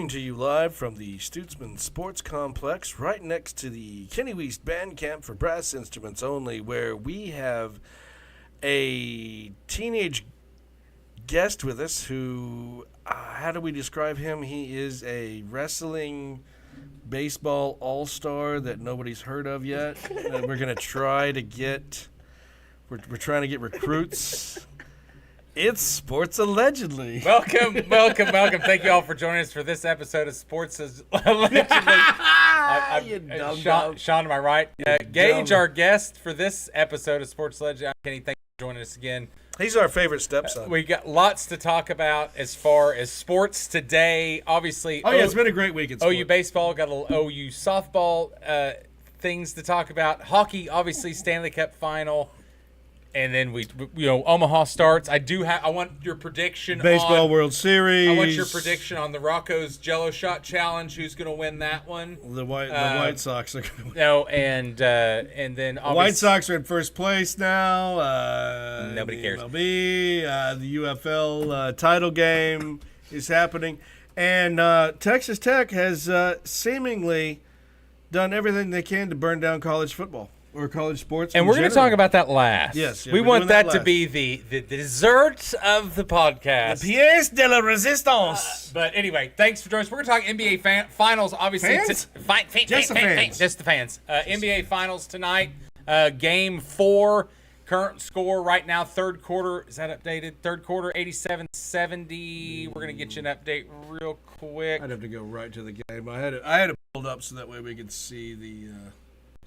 Coming to you live from the Stutzman Sports Complex, right next to the Kenny Weast Band Camp for brass instruments only, where we have a teenage guest with us who, how do we describe him? He is a wrestling baseball all-star that nobody's heard of yet. We're going to try to get, we're trying to get recruits. It's Sports Allegedly. Welcome. Thank you all for joining us for this episode of Sports Allegedly. Sean, to my right. Gage, our guest for this episode of Sports Allegedly. Kenny, thank you for joining us again. He's our favorite stepson. We got lots to talk about as far as sports today. Obviously, it's been a great week in sports. OU baseball, got a little OU softball things to talk about. Hockey, obviously, Stanley Cup final. And then Omaha starts. I want your prediction. Baseball World Series. I want your prediction on the Rocco's Jello Shot Challenge. Who's going to win that one? The White Sox are going to win. No, and then the White Sox are in first place now. Nobody cares. MLB, the UFL title game is happening, and Texas Tech has seemingly done everything they can to burn down college football. Or college sports. And we're going to talk about that last. Yes. We want that to be the dessert of the podcast. The pièce de la résistance. But anyway, thanks for joining us. We're going to talk NBA finals, obviously. Fans? Just the fans. Just the fans. NBA finals tonight. Game 4. Current score right now, third quarter. Is that updated? Third quarter, 87-70. We're going to get you an update real quick. I'd have to go right to the game. I had it pulled up so that way we could see the...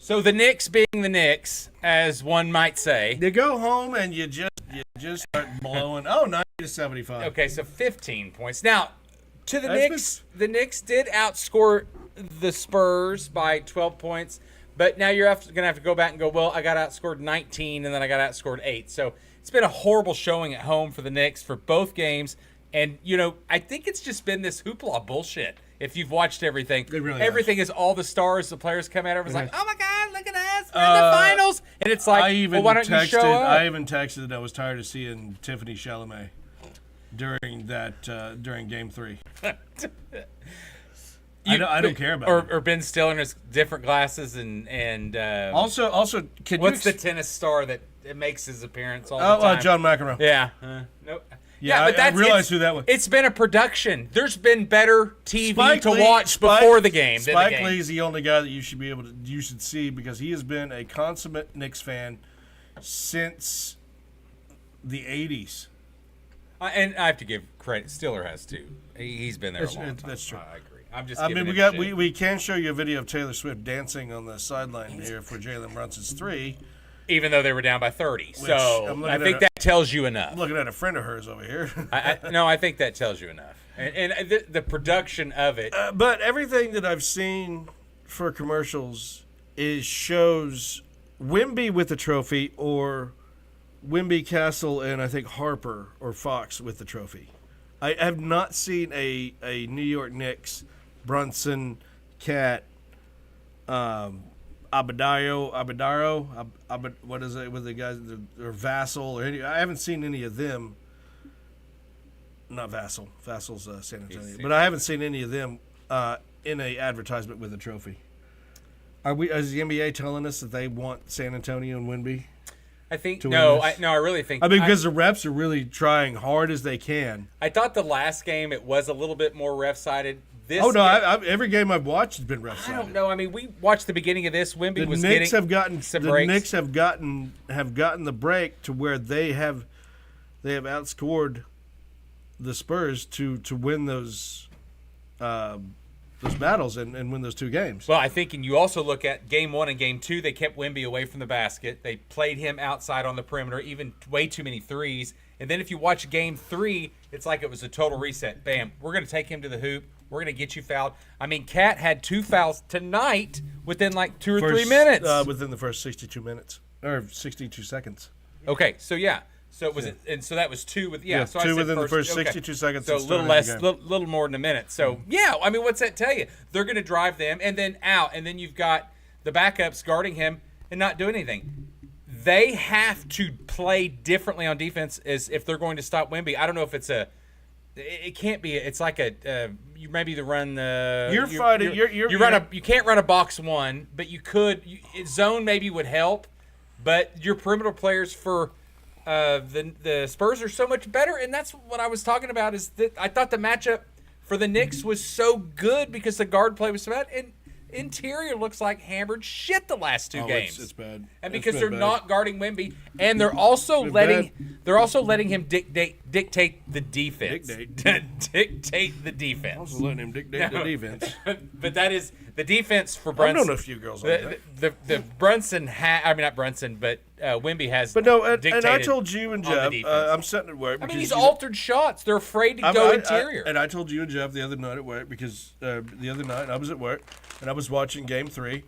So the Knicks being the Knicks, as one might say. You go home and you just start blowing. 90-75. Okay, so 15 points. Now, to the Knicks, the Knicks did outscore the Spurs by 12 points, but now you're going to have to go back and go, well, I got outscored 19 and then I got outscored 8. So it's been a horrible showing at home for the Knicks for both games. And, I think it's just been this hoopla bullshit. If you've watched everything, everything is all the stars, the players come out, everyone's like, oh my God, look at us, we're in the finals. And it's like, why don't you show up? I even texted that I was tired of seeing Tiffany Chalamet during Game 3. I don't care about it. Or Ben Stiller in his different glasses and also, what's the tennis star that makes his appearance all the time? John McEnroe. Yeah. Nope. Yeah, but I realized who that was. It's been a production. There's been better TV to watch before the game. Spike Lee's the only guy that you should see because he has been a consummate Knicks fan since the 80s. And I have to give credit. Stiller has too. He's been there a long time. That's true. I agree. I'm just. We can show you a video of Taylor Swift dancing on the sideline here for Jalen Brunson's 3. Even though they were down by 30. So I think that tells you enough. I'm looking at a friend of hers over here. I think that tells you enough. And the production of it. But everything that I've seen for commercials shows Wemby with the trophy or Wemby, Castle, and I think Harper or Fox with the trophy. I have not seen a New York Knicks, Brunson, Cat, Abadaro, what is it with the guys, or Vassal, or I haven't seen any of them. Not Vassal. Vassal's San Antonio, but I haven't seen any of them in a advertisement with a trophy. Is the NBA telling us that they want San Antonio and Wemby? I think I really think. Because the refs are really trying hard as they can. I thought the last game it was a little bit more ref sided. Every game I've watched has been ref sided. I don't know. I mean, we watched the beginning of this. Wemby was getting some breaks. The Knicks have gotten the break to where they have outscored the Spurs to win those battles and win those 2 games. Well, I think, and you also look at Game 1 and Game 2, they kept Wemby away from the basket. They played him outside on the perimeter, even way too many threes. And then if you watch Game 3, it's like it was a total reset. Bam, we're going to take him to the hoop. We're going to get you fouled. I mean, Cat had 2 fouls tonight within like 2 or 3 minutes. Within the first 62 minutes or 62 seconds. Okay, so yeah. So it was, and so that was 2 with So 2 within the first 62 seconds. So a little less, little more than a minute. So yeah, I mean, what's that tell you? They're going to drive them and then out, and then you've got the backups guarding him and not doing anything. They have to play differently on defense as if they're going to stop Wemby. I don't know if it's a It can't be. It's like you maybe the run the. You're fighting. You can't run a box one, but you could. Zone maybe would help, but your perimeter players for the Spurs are so much better, and that's what I was talking about. Is that I thought the matchup for the Knicks was so good because the guard play was so bad, and interior looks like hammered shit the last two games. It's bad. And because they're not guarding Wemby, and they're also letting him dictate the defense. Dictate the defense. I was letting him dictate the defense. But that is the defense for Brunson. I've known a few girls like that. The Brunson not Brunson, but Wemby has. But no, and I told you and Jeff, I'm sitting at work. I mean, he's altered shots. They're afraid to go interior. And I told you and Jeff the other night at work because the other night I was at work and I was watching Game 3,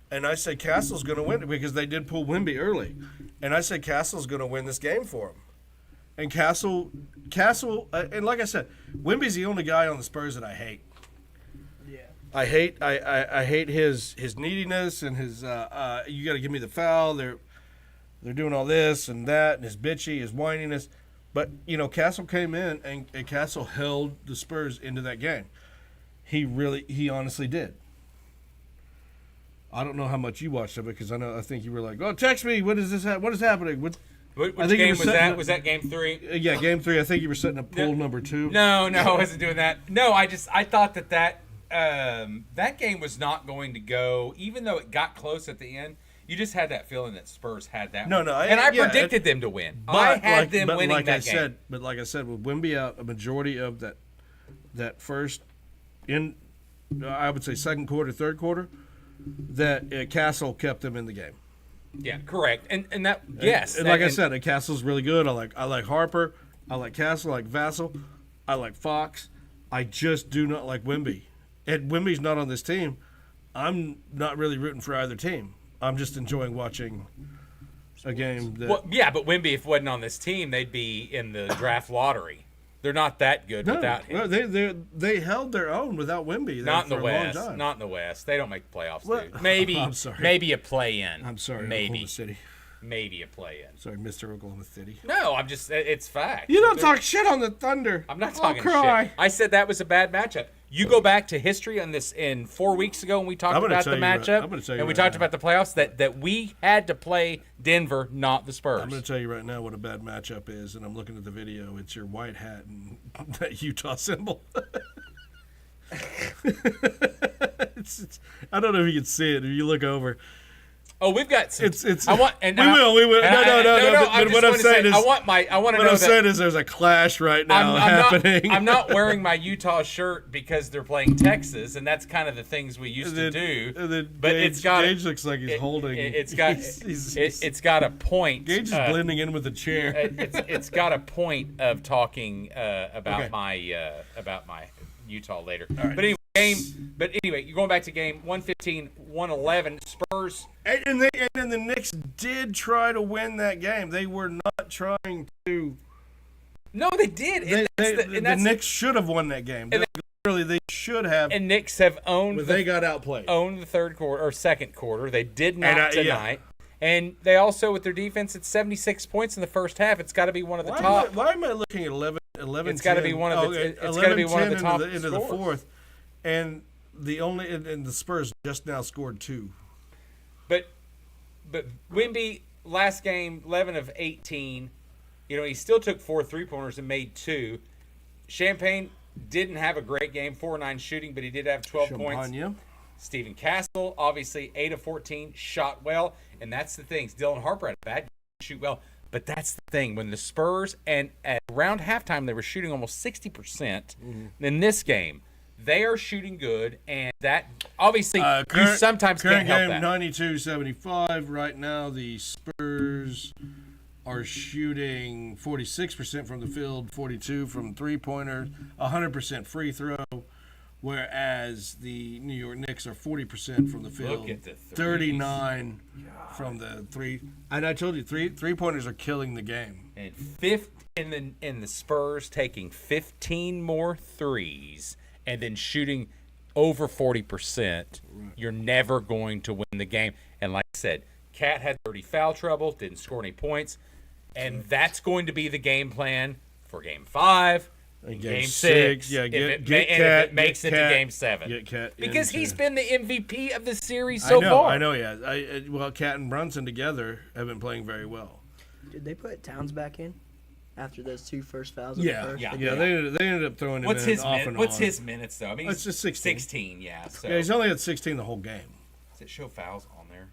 and I said Castle's going to win it because they did pull Wemby early, and I said Castle's going to win this game for him. And Castle, and like I said, Wemby's the only guy on the Spurs that I hate. Yeah. I hate his neediness and his you got to give me the foul. They're doing all this and that and his bitchy, his whininess. But Castle came in and Castle held the Spurs into that game. He honestly did. I don't know how much you watched of it because I think you were like, "Oh, text me. What is this? What is happening?" Which game was that? Was that Game 3? Yeah, Game 3. I think you were setting up pool number 2. No, I wasn't doing that. No, I thought that game was not going to go, even though it got close at the end. You just had that feeling that Spurs had that. I predicted them to win. I had them winning that game. But like I said, with Wemby out, a majority of that first, I would say second quarter, third quarter, that Castle kept them in the game. Yeah, correct. And that yes. And like I said, Castle's really good. I like Harper. I like Castle. I like Vassell. I like Fox. I just do not like Wemby. And Wemby's not on this team. I'm not really rooting for either team. I'm just enjoying watching a game. But Wemby, if wasn't on this team, they'd be in the draft lottery. They're not that good without him. Well, they held their own without Wemby. Not in the West. Not in the West. They don't make the playoffs. Well, maybe. I'm sorry. Maybe a play-in. I'm sorry. Maybe. Oklahoma City. Maybe a play-in. Sorry, Mr. Oklahoma City. No, I'm just. It's fact. You don't talk shit on the Thunder. I'm not talking shit. I said that was a bad matchup. You go back to history on this in 4 weeks ago when we talked about the matchup, and we talked about the playoffs, that we had to play Denver, not the Spurs. I'm going to tell you right now what a bad matchup is, and I'm looking at the video. It's your white hat and that Utah symbol. I don't know if you can see it if you look over. Oh, we've got some. It's. I want. And we will. No. But what I'm saying is, I want to know what I'm saying is, there's a clash right now happening. I'm not wearing my Utah shirt because they're playing Texas, and that's kind of the things we used to do. But Gage looks like he's holding. It's got a point. Gage is blending in with the chair. It's got a point of talking about my Utah later. Right. But anyway, you're going back to game 115-111. Spurs. And then the Knicks did try to win that game. They were not trying to. No, they did. The Knicks should have won that game. They should have. And Knicks have owned. But they got outplayed. Owned the third quarter or second quarter. They did not tonight. Yeah. And they also, with their defense, it's 76 points in the first half. It's got to be one of the top. Why am I looking at 11? It's got to be one of the. It's got to be one of the top into the fourth. And the Spurs just now scored 2. But Wemby last game 11 of 18. He still took 4 3-pointers and made 2. Champagne didn't have a great game, 4-9 shooting, but he did have 12 points. Stephen Castle obviously 8 of 14, shot well, and that's the thing. Dylan Harper had a bad game, shoot well. But that's the thing. When the Spurs, and at around halftime, they were shooting almost 60% in this game. They are shooting good, and that obviously you sometimes can't help that. Current game 92-75. Right now, the Spurs are shooting 46% from the field, 42% from three-pointers, 100% free throw, whereas the New York Knicks are 40% from the field, Look at the 39 from the three. And I told you, three-pointers are killing the game. And fifth in the Spurs taking 15 more threes and then shooting over 40%, you're never going to win the game. And like I said, Cat had 30 foul trouble, didn't score any points, and that's going to be the game plan for Game 5 Game 6. Yeah, If it makes it to Game 7. Get Cat because into- he's been the MVP of the series so far. I know, yeah. Well, Cat and Brunson together have been playing very well. Did they put Towns back in after those 2 first fouls? Yeah. They ended up throwing him What's in his off and What's on. his minutes though? I mean, It's just 16. 16, yeah. So Yeah, he's only had 16 the whole game. does it show fouls on there?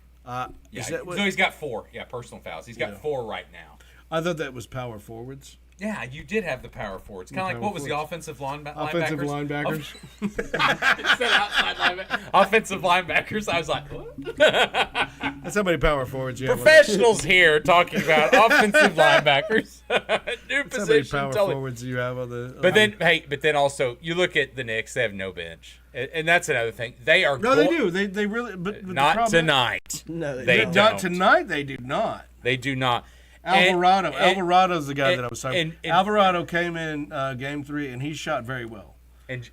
Is Yeah, that what, so he's got 4. Yeah, personal fouls. He's got 4 right now. I thought that was power forwards. Yeah, you did have the power forwards. Kind of like Power what was the forwards. offensive Offensive linebackers? linebackers. Instead of outside linebackers. Offensive linebackers. I was like, what? That's how many power forwards you have. Professionals here talking about offensive linebackers. New That's how many position. power Totally. forwards you have on the. But then also you look at the Knicks. They have no bench, and that's another thing. They are No, they do. They really. But not the problem, tonight. No, They they don't. Not tonight. They do not. They do not. Alvarado's the guy that I was talking and- about. Alvarado came in Game 3, and he shot very well.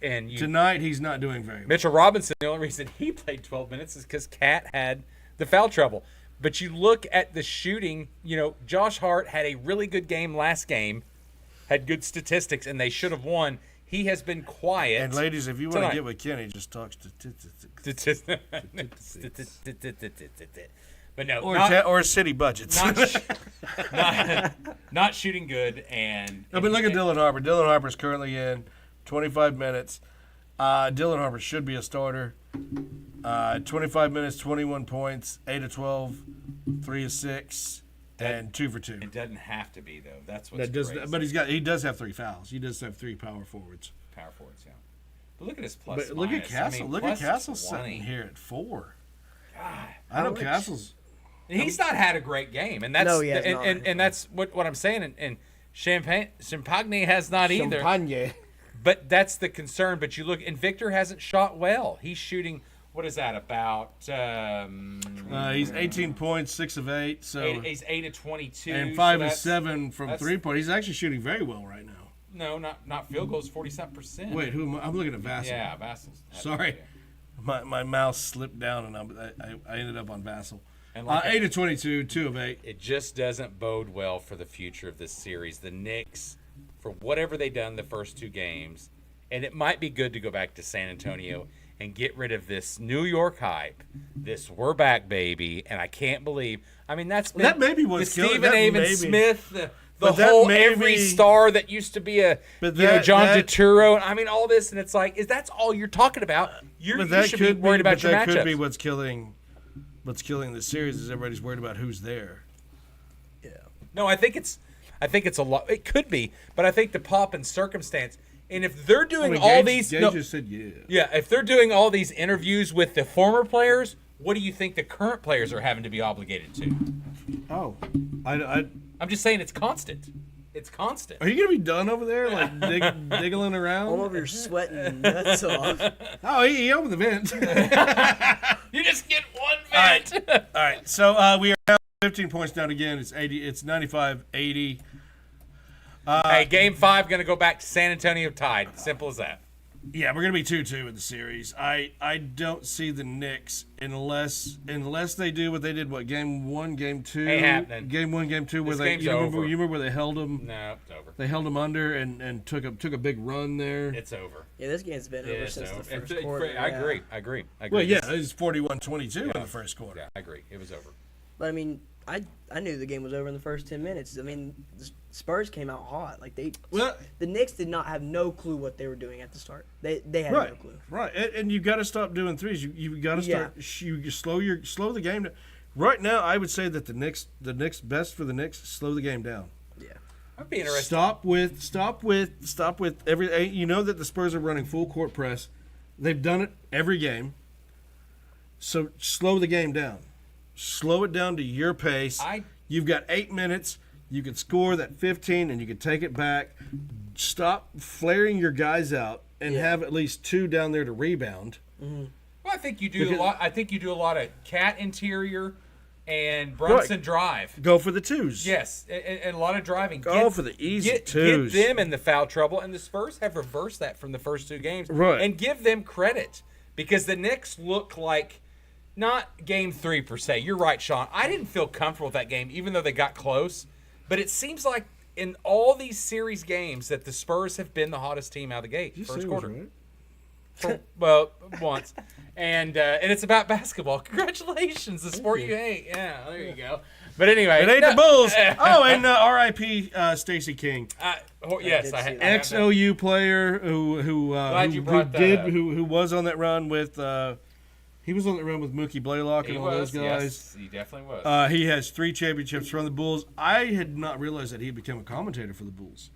And you, Tonight, he's not doing very well. Mitchell Robinson. The only reason he played 12 minutes is because Cat had the foul trouble. But you look at the shooting. Josh Hart had a really good game last game, had good statistics, and they should have won. He has been quiet. And ladies, if you want tonight. to get with Kenny, just talk statistics. But no, Or city budgets. not shooting good. And I mean, look at Dylan Harper. Dylan Harper's currently in 25 minutes. Dylan Harper should be a starter. 25 minutes, 21 points, 8 of 12, 3 of 6, and 2 for 2. It doesn't have to be though. That's what's crazy. But he does have 3 fouls. He does have 3 power forwards. Power forwards, yeah. But look at his plus. But look at minus. Castle. I mean, Look at plus Castle 20. sitting here at 4. God. I know Castle's. And he's not had a great game, and that's No, he has and that's what I'm saying. And Champagne has not either. Champagne. But that's the concern. But you look, and Victor hasn't shot well. He's shooting. What is that about? He's 18 points, 6 of 8. So He's 8 of 22, and 5 so of that's- 7 from that's- 3-point. He's actually shooting very well right now. No, not field goals, 47%. Wait, who am I? I'm looking at Vassell. Yeah, Vassal's. Sorry. My mouse slipped down and I ended up on Vassell. And like 8 of 22, 2 of 8. It just doesn't bode well for the future of this series. The Knicks, for whatever they done the first 2 games, and it might be good to go back to San Antonio and get rid of this New York hype, this "we're back, baby," and I can't believe. I mean, that's been That maybe the was killing- Stephen that Avon maybe- Smith, the But that whole maybe- every star that used to be a But John that- Turturro. I mean, all this, and it's like, is that's all you're talking about? You should be worried about your that matchups. could be what's killing the series is everybody's worried about who's there. No, I think it's a lot. It could be, but I think the pop and circumstance. And if they're doing all these, Gage just said yeah, if they're doing all these interviews with the former players, what do you think the current players are having to be obligated to? Oh, I'm just saying it's constant. It's constant. are you gonna be done over there, like diggling around? All over your sweating nuts off. Oh, he opened the vent. You just get one vent. All right, so we are now 15 points down again. It's 80. It's 95-80. Hey, Game 5 going to go back to San Antonio tied. Simple as that. Yeah, we're gonna be 2-2 in the series. I don't see the Knicks unless they do what they did. What, Game 1, Game 2? Ain't happening. Game 1, Game 2, where This they game's you remember, over. you remember where they held them? No, it's over. They held them under and took a big run there. It's over. Yeah, this game's been over It's since over. the first And quarter. I yeah. agree. Well, yeah, it was 41-22 in the first quarter. Yeah, I agree. It was over. But I mean, I knew the game was over in the first 10 minutes. I mean, the Spurs came out hot. Like the Knicks did not have no clue what they were doing at the start. They had no clue. Right, and you got to stop doing threes. You got to start. You slow the game down. Right now, I would say that the Knicks best for the Knicks slow the game down. Yeah. I'd be interested. Stop with every. You know that the Spurs are running full court press. They've done it every game. So slow the game down. Slow it down to your pace. You've got 8 minutes. You can score that 15, and you can take it back. Stop flaring your guys out and have at least 2 down there to rebound. Mm-hmm. Well, I think you do a lot. I think you do a lot of Cat interior and Brunson drive. Go for the 2s. Yes, and a lot of driving. Go for the easy 2s. Get them in the foul trouble, and the Spurs have reversed that from the first 2 games. Right. And give them credit because the Knicks look like not Game 3 per se. You're right, Sean. I didn't feel comfortable with that game, even though they got close. But it seems like in all these series games that the Spurs have been the hottest team out of the gate. First quarter. Right? Well, once. And it's about basketball. Congratulations, the sport you hate. Yeah, there you go. But anyway. It ain't the Bulls. Oh, and R.I.P. Stacey King. Yes, I had Ex-OU player who was on that run with he was on that run with Mookie Blaylock and all those guys. Yes, he definitely was. He has 3 championships from the Bulls. I had not realized that he had become a commentator for the Bulls.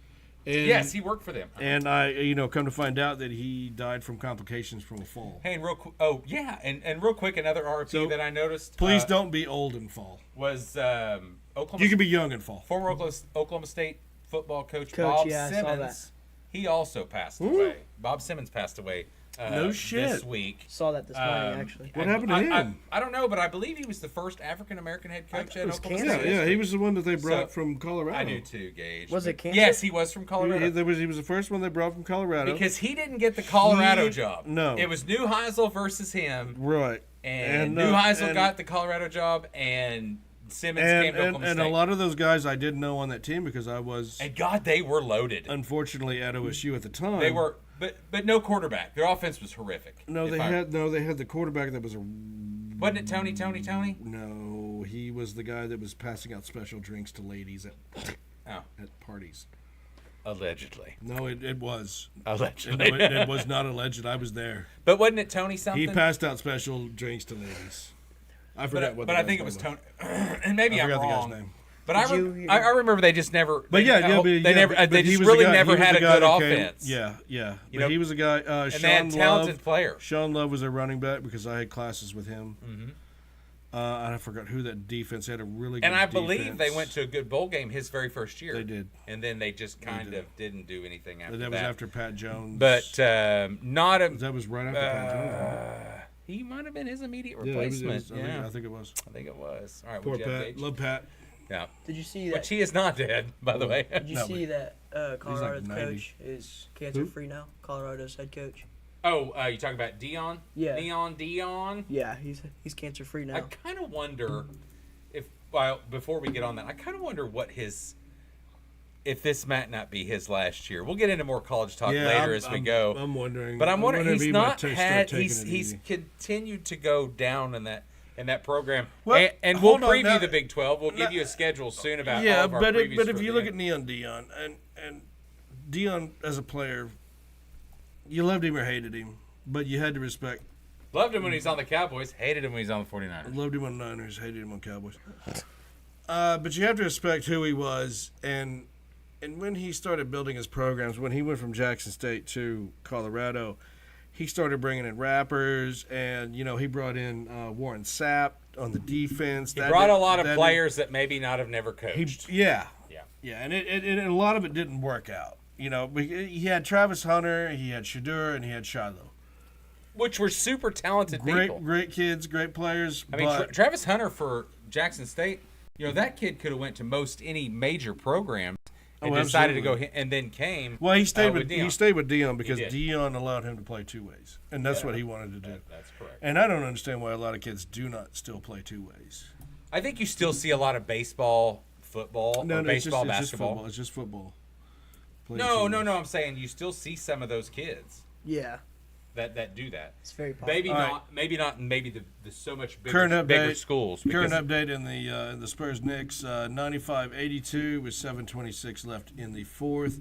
And, yes, he worked for them. And I, come to find out that he died from complications from a fall. Hey, and real quick, and real quick, another RP that I noticed. Please don't be old and fall. Was Oklahoma? You can be young and fall. Former Oklahoma State football coach Bob Simmons. He also passed away. Bob Simmons passed away. No shit. This week. Saw that this morning, actually. What happened to him? I don't know, but I believe he was the first African-American head coach at Oklahoma State. Yeah, he was the one that they brought from Colorado. I do too, Gage. Was it Kansas? Yes, he was from Colorado. He was the first one they brought from Colorado. Because he didn't get the Colorado job. No. It was Neuheisel versus him. Right. And Neuheisel got the Colorado job, and Simmons came to Oklahoma State. And a lot of those guys I didn't know on that team because I was... And God, they were loaded. Unfortunately, at OSU at the time. They were... But no quarterback. Their offense was horrific. They had the quarterback that was a... Wasn't it Tony? No, he was the guy that was passing out special drinks to ladies at parties. Allegedly. No, it was. Allegedly. No, it was not alleged. I was there. But wasn't it Tony something? He passed out special drinks to ladies. I forgot what. But I think it was Tony. And maybe I'm wrong. I forgot the guy's name. But I remember they just never. But they just really never had a good offense. Yeah. But he was a guy. And Sean they had talented Love, player. Sean Love was a running back because I had classes with him. Mm-hmm. I forgot who that defense had a really good. And I believe they went to a good bowl game his very first year. They did. And then they just kind of didn't do anything after that. That was after Pat Jones. But not a. That was right after Pat Jones. He might have been his immediate replacement. I think it was. I think it was. All right, poor Pat. Love Pat. Yeah. Did you see that? Which he is not dead, by the way. Did you see that Colorado's coach is cancer-free now? Colorado's head coach. Oh, you talking about Dion? Yeah. Dion? Yeah, he's cancer-free now. I kind of wonder before we get on that, I kind of wonder if this might not be his last year. We'll get into more college talk later as we go. I'm wondering. But I'm wondering if he's not had he's continued to go down in that program. Well, and we'll preview the Big 12. We'll give you a schedule soon about all of our previews. But if you look at Dion and Dion as a player, you loved him or hated him, but you had to respect. Loved him when he's on the Cowboys. Hated him when he's on the 49ers. Loved him on the Niners. Hated him on Cowboys. But you have to respect who he was, and when he started building his programs, when he went from Jackson State to Colorado, he started bringing in rappers, and he brought in Warren Sapp on the defense. He brought a lot of players that maybe not have never coached. Yeah, and a lot of it didn't work out. He had Travis Hunter, he had Shadur, and he had Shiloh, which were super talented people. Great kids, great players. I mean, Travis Hunter for Jackson State, that kid could have went to most any major program. And decided to go and then came. Well, he stayed with Dion. He stayed with Dion because Dion allowed him to play two ways, and that's what he wanted to do. That's correct. And I don't understand why a lot of kids do not still play two ways. I think you still see a lot of baseball, football, or baseball, basketball. It's just football. No. I'm saying you still see some of those kids. Yeah. That do that. It's very popular. Maybe not the so much bigger schools. Current update in the Spurs Knicks 95-82 with 7:26 left in the fourth.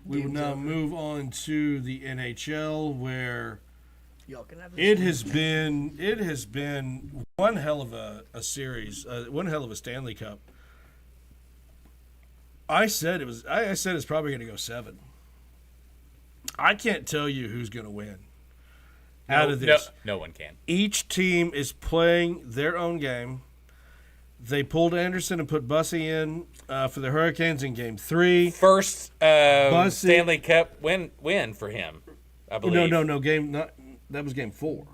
We will now move on to the NHL where y'all can have it has been one hell of a series, one hell of a Stanley Cup. I said it's probably going to go 7. I can't tell you who's going to win. Out of this, no one can. Each team is playing their own game. They pulled Anderson and put Bussy in for the Hurricanes in Game 3. First Stanley Cup win for him, I believe. No. That was Game 4.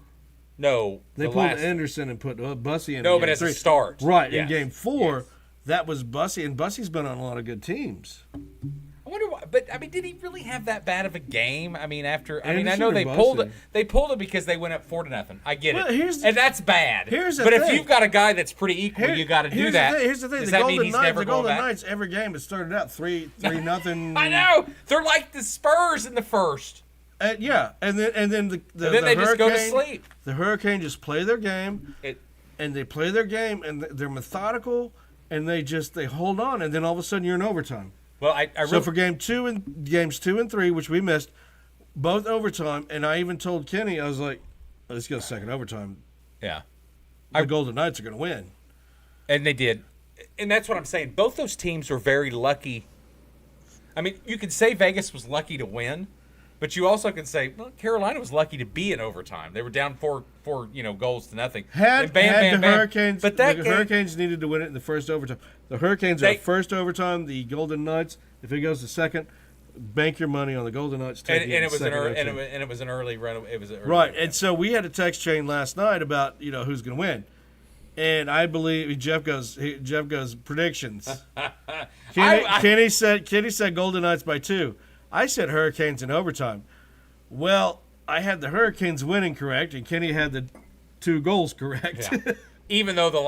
No, they pulled Anderson and put Bussy in. No, in but Game as 3. a start, right? Yes. In Game 4, that was Bussy, and Bussy's been on a lot of good teams. I wonder why. but I mean, did he really have that bad of a game? I mean, I Anderson know or they pulled it. Boston? They pulled it because they went up 4-0. I get Well, it, and that's bad. Here's the but thing. if you've got a guy that's pretty equal, you got to do that. Here's the thing. Does The that mean Golden he's Knights, never the going Golden back? Knights, every game it started out 3-0. I know they're like the Spurs in the first. Yeah, and then the They just go to Hurricane- sleep. The Hurricane just play their game, and they play their game, and they're methodical, and they hold on, and then all of a sudden you're in overtime. Well, So for games 2 and 3, which we missed, both overtime, and I even told Kenny, I was like, let's go second overtime. Yeah, The Golden Knights are going to win. and they did, and that's what I'm saying. Both those teams were very lucky. I mean, you could say Vegas was lucky to win, but you also can say, well, Carolina was lucky to be in overtime. They were down four goals to nothing. Had And the Hurricanes, but that the game, Hurricanes needed to win it in the first overtime. The Hurricanes are first overtime. The Golden Knights, if it goes to second, bank your money on the Golden Knights. and it was an early run. It was an early Right, run. and so we had a text chain last night about who's going to win, and I believe Jeff goes predictions. Kenny said Golden Knights by 2. I said Hurricanes in overtime. Well, I had the Hurricanes winning correct, and Kenny had the 2 goals correct. Yeah. Even though the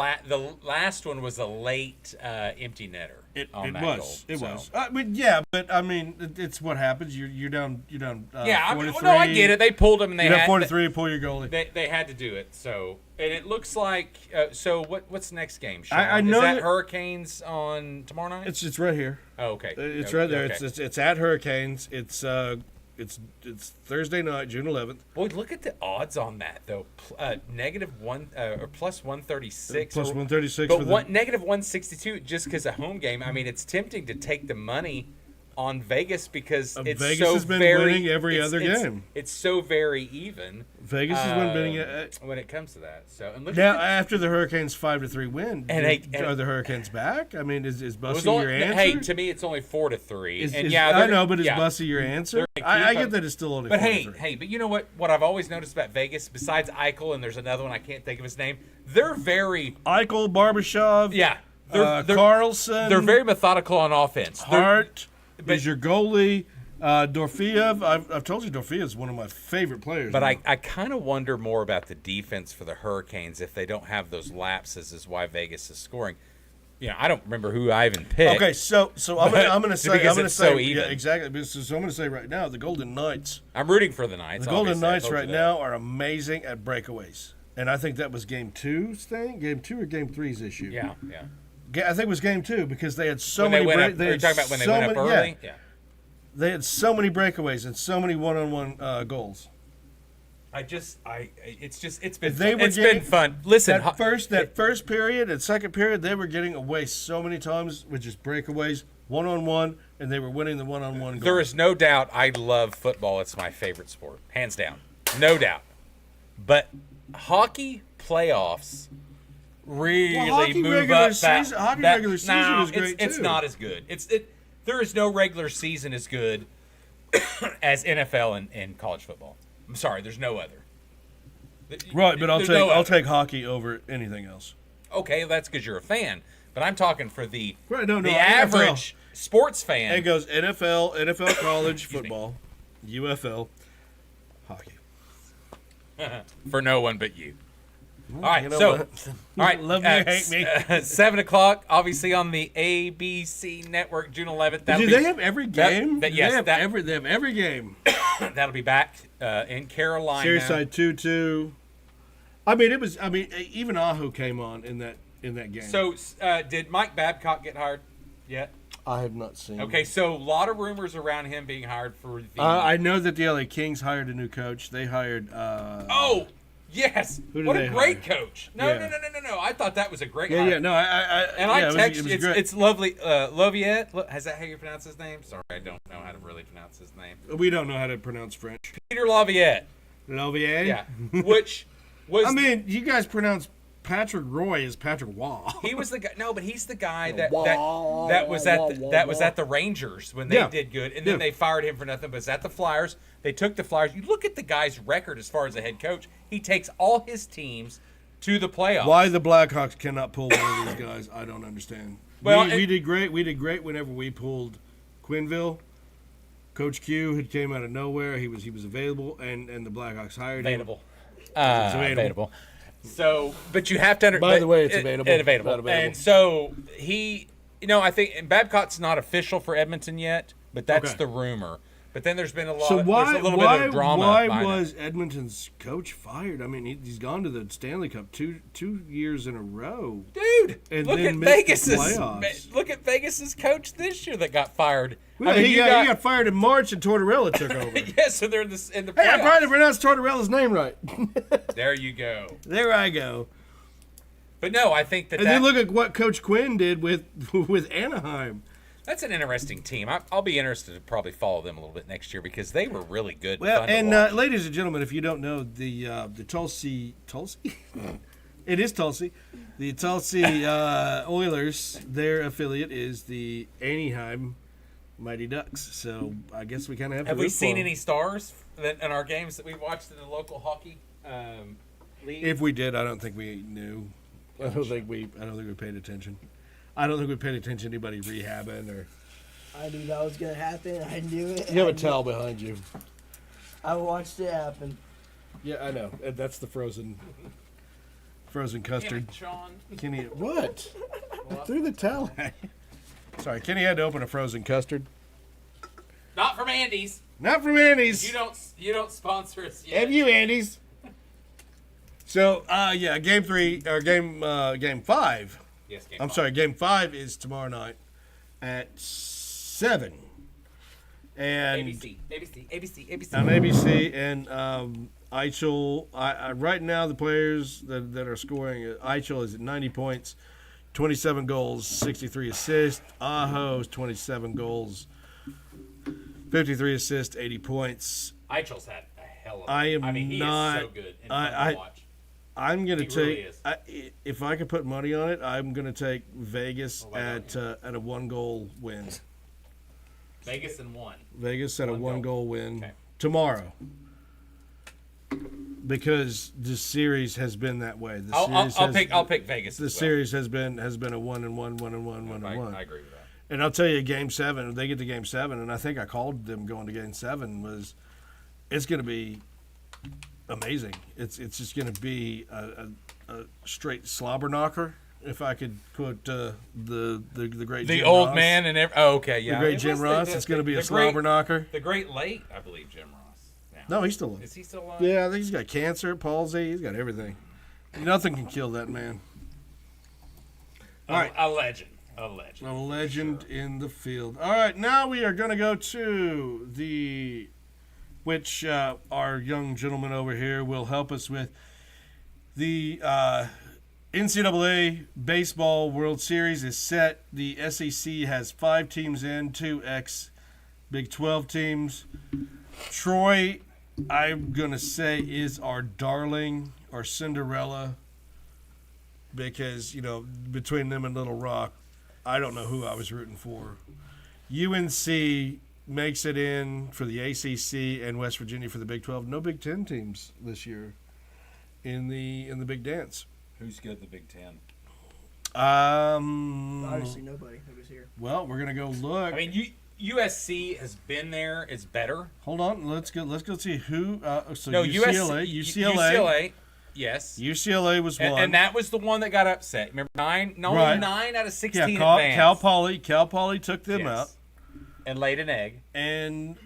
last one was a late empty netter. It goal, was. I mean, yeah, but I mean, it's what happens. You're down. Yeah, 4-3. no, I get it. They pulled them, and they You had 4-3. Pull your goalie. They had to do it. So, and it looks like. So, what's the next game? Sean? I know is that that- Hurricanes on tomorrow night? It's right here. Oh, okay. It's Okay, right there. okay. It's at Hurricanes. It's Thursday night, June 11th. Boy, look at the odds on that though. -1 or plus 136. Plus 136 But for the negative 162 just because of home game. I mean, it's tempting to take the money on Vegas because it's Vegas so has been very, winning every other game. It's so very even. Vegas has been winning it. When it comes to that. So and look Now, at after the Hurricanes 5-3 win, are the Hurricanes back? I mean, is Bussy your answer? Hey, to me, it's only 4-3. I know, but is Bussy your answer? They're gonna I keep get up. that it's still only But 4-3. but you know what? What I've always noticed about Vegas, besides Eichel, and there's another one I can't think of his name, they're very Eichel, Barbashev, they're Carlson. they're very methodical on offense. Hart is your goalie. Dorfiev, I've told you Dorfiev is one of my favorite players. But I kind of wonder more about the defense for the Hurricanes if they don't have those lapses is why Vegas is scoring. I don't remember who I even picked. Okay, so I'm gonna say because it's so even. Yeah, exactly. So I'm gonna say right now the Golden Knights. I'm rooting for the Knights. The Golden obviously. I Knights told you right that. now are amazing at breakaways, and I think that was Game 2's thing. Game 2 or Game 3's issue. Yeah. I think it was Game 2 because they had so When many. they went up, they are you had talking about when they so went up many- early? Yeah. They had so many breakaways and so many one-on-one goals. It's been They fun. were It's getting- been fun. Listen, That first period and second period, they were getting away so many times with just breakaways, one-on-one, and they were winning the one-on-one goal. there is no doubt I love football. It's my favorite sport, hands down, no doubt. But hockey playoffs really hockey move regular up that. season- hockey that- regular season no, is great, it's too. not as good. There is no regular season as good as NFL and college football. I'm sorry, there's no other. Right, but There's no I'll other. take hockey over anything else. Okay, that's because you're a fan. But I'm talking for the NFL. average sports fan. It goes NFL college football, UFL, hockey. For no one but you. All right, You know so what? all right, Love me or hate me. 7 o'clock, obviously on the ABC network, June 11th. Do they have every game? yes, they have every game. that'll be back in Carolina. Series 2-2. Even Aho came on in that game. So, did Mike Babcock get hired yet? I have not seen. Okay, so a lot of rumors around him being hired for the. I know that the LA Kings hired a new coach. They hired. Oh. Yes. Who did What a they great hire? coach. No. I thought that was a great Yeah, hire. yeah. No, And yeah, I it was texted. great. It's lovely. Loviet. Is that how you pronounce his name? Sorry, I don't know how to really pronounce his name. We don't know how to pronounce French. Peter Laviette. Lovier. Yeah. Which was. you guys pronounce Patrick Roy as Patrick Waugh. He was the guy. No, but he's the guy that was at the Rangers when they did good, and then they fired him for nothing. But it's at the Flyers. They took the Flyers. You look at the guy's record as far as a head coach. He takes all his teams to the playoffs. Why the Blackhawks cannot pull one of these guys, I don't understand. Well, we did great. We did great whenever we pulled Quinville. Coach Q had came out of nowhere. He was available, and the Blackhawks hired him. Available. Available. So, but you have to. By the way, it's available. Available. Not available. And so he, I think and Babcock's not official for Edmonton yet, but that's the rumor. But then there's been a lot. So There's a little bit of drama. Why was Edmonton's coach fired? I mean, he's gone to the Stanley Cup two years in a row, dude. And look then at missed the Vegas's. playoffs. Look at Vegas's coach this year that got fired. Well, he got fired in March, and Tortorella took over. Yeah, so they're in the playoffs. Hey, I probably pronounced Tortorella's name right. There you go. There I go. But no, I think that. And then look at what Coach Quinn did with Anaheim. That's an interesting team. I'll be interested to probably follow them a little bit next year because they were really good. Well, fun and to watch. ladies and gentlemen, if you don't know, the Tulsi, it is Tulsi. The Tulsi Oilers, their affiliate is the Anaheim Mighty Ducks. So I guess we kind of have we seen any stars in our games that we've watched in the local hockey league? If we did, I don't think we knew. I don't think we paid attention. I don't think we paid attention to anybody rehabbing or. I knew that was gonna happen. I knew it. You have a towel behind you. I watched it happen. Yeah, I know. And that's the frozen custard. Sean. Kenny, what? I threw the towel at you. Sorry, Kenny had to open a frozen custard. Not from Andy's. Not from Andy's. You don't sponsor us yet. Have you, Andy's? So, game 5. Yes, game I'm 5. sorry, game 5 is tomorrow night at 7. And ABC. on ABC, and Eichel. Right now, the players that are scoring, Eichel is at 90 points, 27 goals, 63 assists. Aho's 27 goals, 53 assists, 80 points. Eichel's had a hell of. He is so good and fun to watch. I'm gonna He take. really is. If I could put money on it, I'm gonna take Vegas at a 1-goal win. Vegas and 1. Vegas at a 1-goal win Okay. tomorrow. Because the series has been that way. I'll pick Vegas. The series has been a 1-1. I agree with that. And I'll tell you, Game 7. If they get to Game 7, and I think I called them going to Game 7, it's going to be amazing. It's just going to be a straight slobber knocker. If I could quote the great The Jim old Ross. man and okay, yeah. The great Jim Ross. It's going to be a slobber knocker. The great late, I believe, Jim Ross. No, he's still alive. Is he still alive? Yeah, I think he's got cancer, palsy. He's got everything. Nothing can kill that man. All right. A legend. A legend in the field. All right, now we are going to go to which our young gentleman over here will help us with, the NCAA Baseball World Series is set. The SEC has 5 teams in, 2 ex-Big 12 teams. Troy, I'm going to say, is our darling, our Cinderella, because, between them and Little Rock, I don't know who I was rooting for. UNC makes it in for the ACC and West Virginia for the Big 12. No Big 10 teams this year in the Big Dance. Who's good in the Big 10? Obviously, nobody. Nobody's here. Well, we're gonna go look. I mean, USC has been there. It's better. Hold on. Let's go see who. No, UCLA. UCLA. Yes. UCLA was one, and that was the one that got upset. Remember, 9 out of 16 yeah, advanced. Cal Poly took them out and laid an egg. And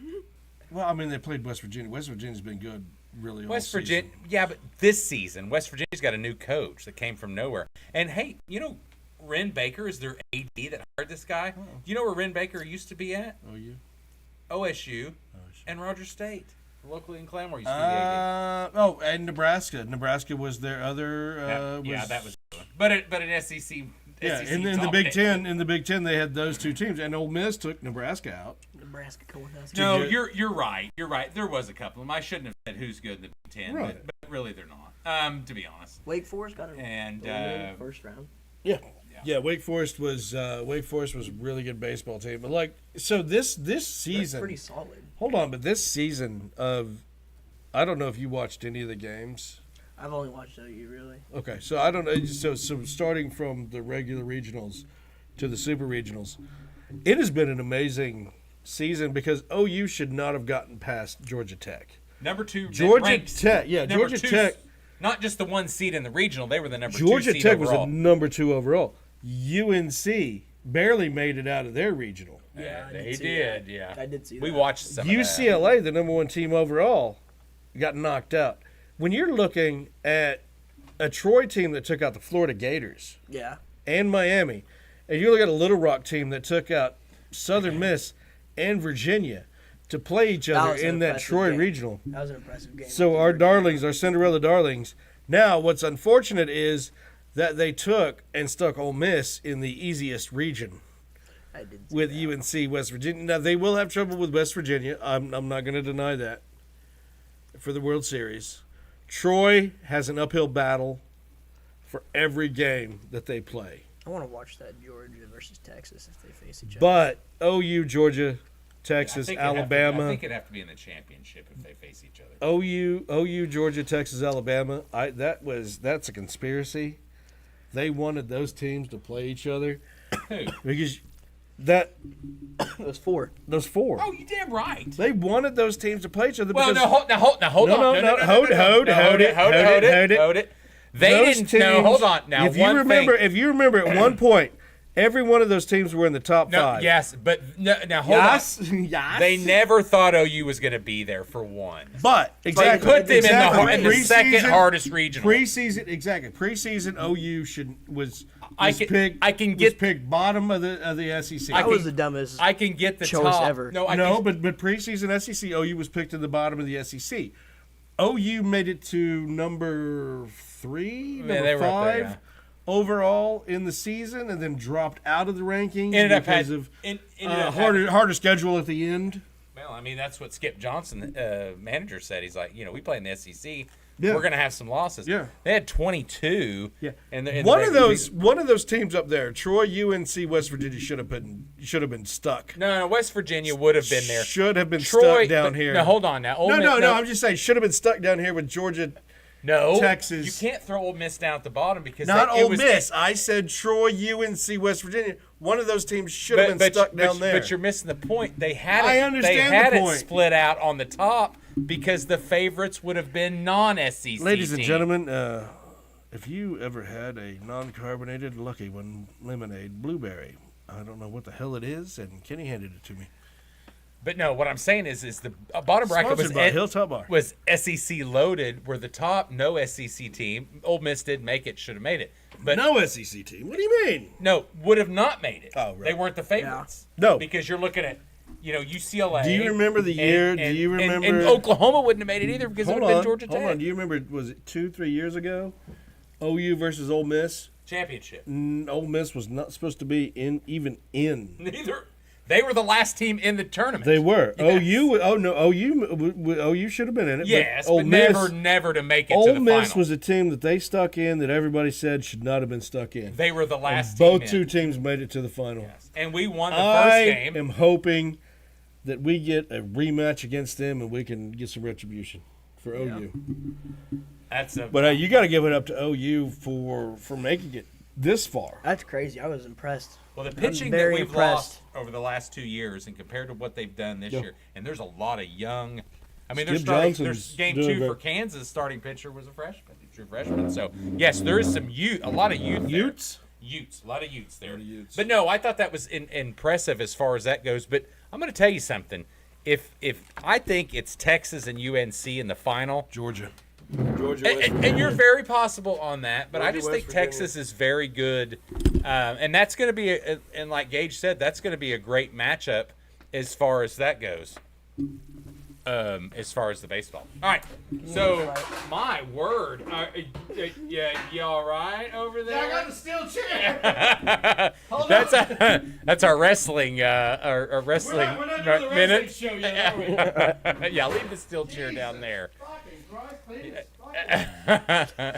they played West Virginia. West Virginia's been good, really. West all Virginia, season. yeah, but this season, West Virginia's got a new coach that came from nowhere. And hey, Ren Baker is their AD that hired this guy. Oh. You know where Ren Baker used to be at? OSU. And Rogers State. Locally in Claremore used to be the AD. And Nebraska. Nebraska was their other. That was. But an SEC. Yeah, in the Big Ten, they had those 2 teams, and Ole Miss took Nebraska out. Nebraska going down. No, you're right. You're right. There was a couple of them. I shouldn't have said who's good in the Big Ten, right. but really they're not. To be honest. Wake Forest got a first round. Yeah. Wake Forest was a really good baseball team. But this season, that's pretty solid. Hold on, but this season I don't know if you watched any of the games. I've only watched OU, really. Okay, so I don't know. So starting from the regular regionals to the super regionals, it has been an amazing season because OU should not have gotten past Georgia Tech. Number 2. Georgia Tech, Georgia Tech. Not just the 1 seed in the regional; they were the number 2 Georgia seed Tech overall. was the number 2 overall. UNC barely made it out of their regional. Yeah, I they see did. that. Yeah, I did see We that. watched some of that. UCLA, the number 1 team overall, got knocked out. When you're looking at a Troy team that took out the Florida Gators Yeah. and Miami, and you look at a Little Rock team that took out Southern Miss and Virginia to play each other was an in that impressive Troy game. regional. That was an impressive game. So our darlings, our Cinderella darlings. Now, what's unfortunate is that they took and stuck Ole Miss in the easiest region I did see with that. UNC West Virginia. Now, they will have trouble with West Virginia. I'm not going to deny that for the World Series. Troy has an uphill battle for every game that they play. I want to watch that Georgia versus Texas if they face each other. But OU, Georgia, Texas, I Alabama. think it'd have to be in the championship if they face each other. OU, Georgia, Texas, Alabama. That's a conspiracy. They wanted those teams to play each other Who? because Those 4. those 4. Oh, you damn right. They wanted those teams to play each other. Well, because now hold on. Hold it. They those didn't. teams, No, hold on. Now, if you remember, at one point, every one of those teams were in the top 5. Yes, but now hold on. Yes. They never thought OU was going to be there for one. But They exactly, put them in the second Preseason- hardest regional. Preseason OU was picked bottom of the SEC. That was the dumbest. I can get the choice top. ever. No, but preseason SEC OU was picked at the bottom of the SEC. OU made it to number 3, Yeah, they number were up 5 there, yeah. overall in the season, and then dropped out of the rankings ended up harder schedule at the end. Well, I mean, that's what Skip Johnson, manager, said. He's like, we play in the SEC. Yeah. We're going to have some losses. Yeah. They had 22. Yeah, in the one regular of season. those teams up there, Troy, UNC, West Virginia should have been stuck. No, West Virginia would have been there. Should have been Troy, stuck down but- here. Now, hold on. Now, Ole Miss, No. I'm just saying, should have been stuck down here with Georgia. No, Texas. You can't throw Ole Miss down at the bottom because Not it Ole was, Miss. I said Troy, UNC, West Virginia. One of those teams should have been stuck down there. But you're missing the point. They had it. I understand They had the point. it split out on the top because the favorites would have been non-SEC. Ladies and teams. gentlemen, if you ever had a non-carbonated Lucky One lemonade blueberry, I don't know what the hell it is, and Kenny handed it to me. But no, what I'm saying is the bottom bracket Sponsored by Hilltop Bar. was SEC loaded, where the top no SEC team, Ole Miss did make it, should have made it. But No SEC team. What do you mean? no, would have not made it. Oh, right. They weren't the favorites. No. Because you're looking at, UCLA. Do you remember the year? And, Do you remember? And Oklahoma wouldn't have made it either because it would have been Georgia Tech. Hold on. Do you remember? Was it 2-3 years ago? OU versus Ole Miss. Championship. Ole Miss was not supposed to be even in. Neither. They were the last team in the tournament. They were. Yes. OU should have been in it. Yes, Ole but Miss, never to make it Ole to the Miss final. was a team that they stuck in that everybody said should not have been stuck in. They were the last Both team two in. teams made it to the final. Yes. And we won the first I game. am hoping that we get a rematch against them and we can get some retribution for OU. But you got to give it up to OU for making it this far. That's crazy. I was impressed. Well, the pitching I'm that very we've impressed. lost over the last 2 years, and compared to what they've done this Yeah. year, and there's a lot of young. I mean, Skip there's Johnson's game doing 2 great. for Kansas. Starting pitcher was a freshman, a true freshman. So yes, there is some youth, a lot of youth. there. Utes? A lot of youths there. Utes. But no, I thought that was impressive as far as that goes. But I'm going to tell you something. If I think it's Texas and UNC in the final, Georgia. and you're very possible on that, but I Georgia, just West think Virginia. Texas is very good, and that's going to be, and like Gage said, that's going to be a great matchup as far as that goes. As far as the baseball. All right, so my word, you all right over there? I got the steel chair. That's our wrestling, our wrestling We're not doing the wrestling minute. show yet, are we? Yeah, leave the steel chair down there.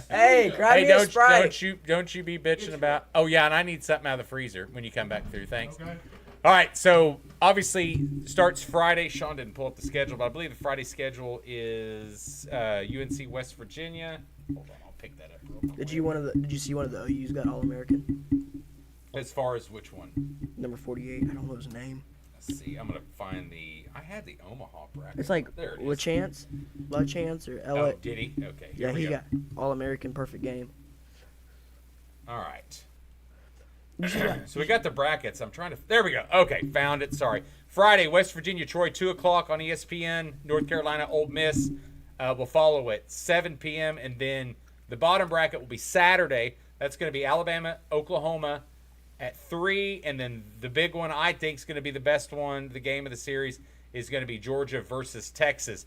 Hey, grab Hey, me a Sprite. don't you be bitching about. Oh yeah, and I need something out of the freezer when you come back through. Thanks. Okay. All right, so obviously starts Friday. Sean didn't pull up the schedule, but I believe the Friday schedule is UNC West Virginia. Hold on, I'll pick that up real quick. Did you see one of the OU's got All-American? As far as which one? Number 48. I don't know his name. Let's see. I'm gonna find the. I had the Omaha bracket. It's like there it is. LaChance or Ella. Oh, did he? Okay. Here Yeah, we he go. got All-American perfect game. All right. So we got the brackets. I'm trying to. There we go. Okay, found it. Sorry. Friday, West Virginia, Troy, 2:00 on ESPN. North Carolina, Ole Miss will follow at 7 p.m. And then the bottom bracket will be Saturday. That's going to be Alabama, Oklahoma at 3. And then the big one I think is going to be the best one, the game of the series, is going to be Georgia versus Texas.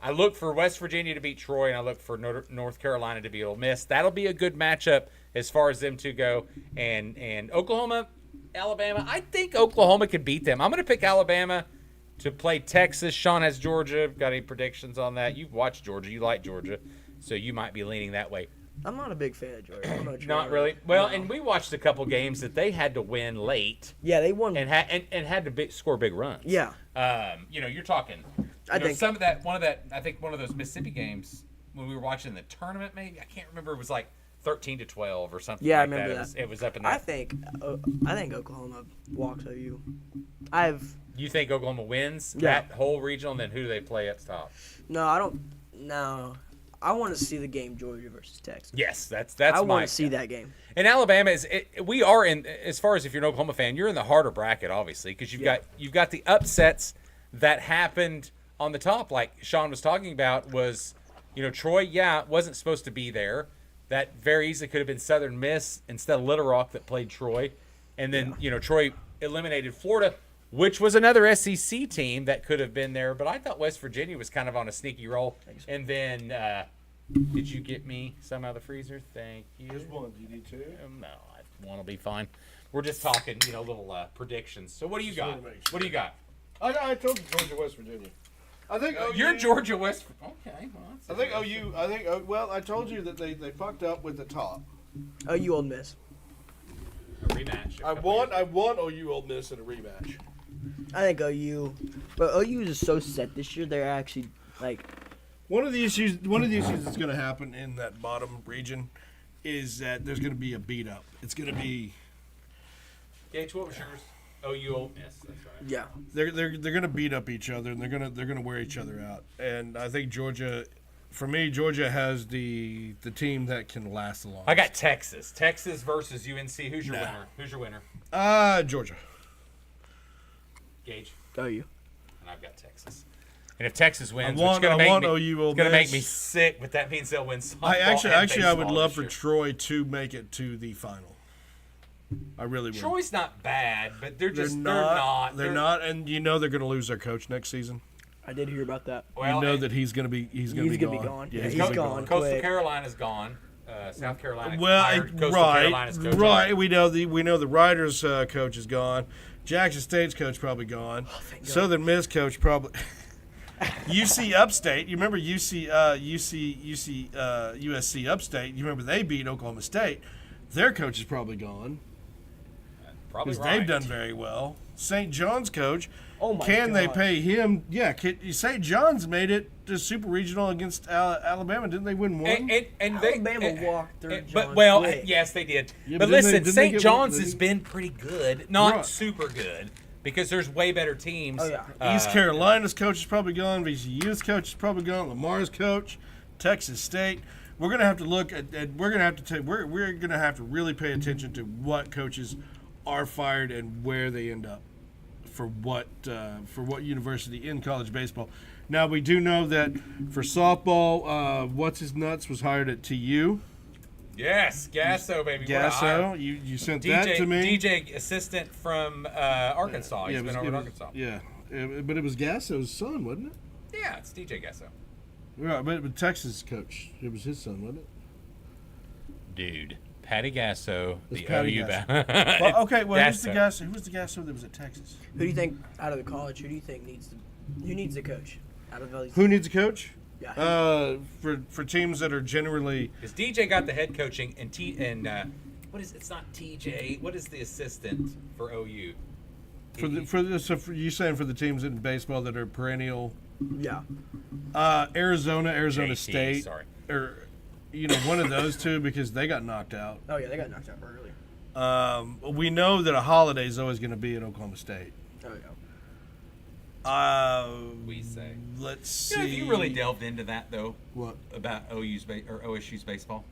I look for West Virginia to beat Troy, and I look for North Carolina to beat Ole Miss. That'll be a good matchup as far as them two go. And Oklahoma, Alabama, I think Oklahoma could beat them. I'm going to pick Alabama to play Texas. Sean has Georgia. Got any predictions on that? You've watched Georgia. You like Georgia, so you might be leaning that way. I'm not a big fan of Georgia. I'm Not really. Well, No. and we watched a couple games that they had to win late Yeah, they won. and had to score big runs. Yeah. You're talking. I think some of that. I think one of those Mississippi games when we were watching the tournament, maybe I can't remember. It was like 13-12 or something. Yeah, I like remember that. that. It was up in I that. think Oklahoma walks OU. You think Oklahoma wins Yeah. that whole regional, and then who do they play at the top? No, I don't. No, I want to see the game Georgia versus Texas. Yes, that's I my. want to see that game. And Alabama we are in, as far as if you're an Oklahoma fan, you're in the harder bracket, obviously, because you've got the upsets that happened on the top, like Sean was talking about, was, Troy, wasn't supposed to be there. That very easily could have been Southern Miss instead of Little Rock that played Troy. And then, Troy eliminated Florida, which was another SEC team that could have been there. But I thought West Virginia was kind of on a sneaky roll. And then, did you get me some out of the freezer? Thank you. Just one. Do you need two? No, one will be fine. We're just talking, little predictions. So what do you got? What do you got? I told you Georgia, West Virginia. I think You're Georgia West. Okay, well, that's I think OU. I told you that they fucked up with the top. OU Ole Miss. a rematch. I want OU Ole Miss in a rematch. I think OU, but OU is so set this year. They're actually like One of the issues that's going to happen in that bottom region is that there's going to be a beat up. It's going to be. Gage, what was yours? OU Ole Miss. That's right. yeah. They're going to beat up each other and they're going to wear each other out. And I think Georgia has the team that can last the longest. I got Texas. Texas versus UNC. Who's your winner? Who's your winner? Georgia. Gage. OU. And I've got Texas. And if Texas wins, I want OU Ole it's going to make Miss. me sick, but that means they'll win softball I would love for for Troy to make it to the final. I really would. Troy's not bad, but they're not. not. They're not, and they're going to lose their coach next season. I did hear about that. Well, That he's going to be gone. Yeah, he's gonna be gone. Coastal quick. Carolina's gone. South Carolina. Well, hired Coastal Carolina's coach. right. We know the Riders coach is gone. Jackson State's coach probably gone. thank God. Southern Miss coach probably. UC Upstate. You remember USC Upstate? You remember they beat Oklahoma State. Their coach is probably gone Probably because right. they've done very well. St. John's coach. Oh my Can they gosh. pay him? Yeah. St. John's made it to Super Regional against Alabama. Didn't they win one? And Alabama walked through John's But quick. yes, they did. Yeah, but but didn't listen, they St. get John's one- has been pretty good, not Right. super good, because there's way better teams. Oh, yeah. East Carolina's coach is probably gone. VCU's coach is probably gone. Lamar's coach, Texas State. We're gonna have to look at. We're gonna have to really pay attention to what coaches are fired and where they end up for what university in college baseball. Now we do know that for softball, what's his nuts was hired at TU. Yes, Gasso, baby. What a Gasso, hire. you sent that to me. DJ assistant from Arkansas. He's been over in Arkansas. Yeah, but it was Gasso's son, wasn't it? Yeah, it's DJ Gasso. Right, but Texas coach, it was his son, wasn't it? Dude, Patty Gasso, It's the Patty OU Gasso. back. Well, okay, well, who's the Gasso. Gasso that was at Texas? Who do you think out of the college? Who needs the coach out of all these? Who needs a coach? Yeah. For teams that are generally Because DJ got the head coaching and what is it's not TJ. What is the assistant for OU? for you saying for the teams in baseball that are perennial. Yeah. Arizona JT, State, sorry. or one of those two because they got knocked out. Oh yeah, they got knocked out early. We know that a holiday is always going to be at Oklahoma State. Oh yeah. We say. Let's see. Have you really delved into that though? What about OSU's baseball?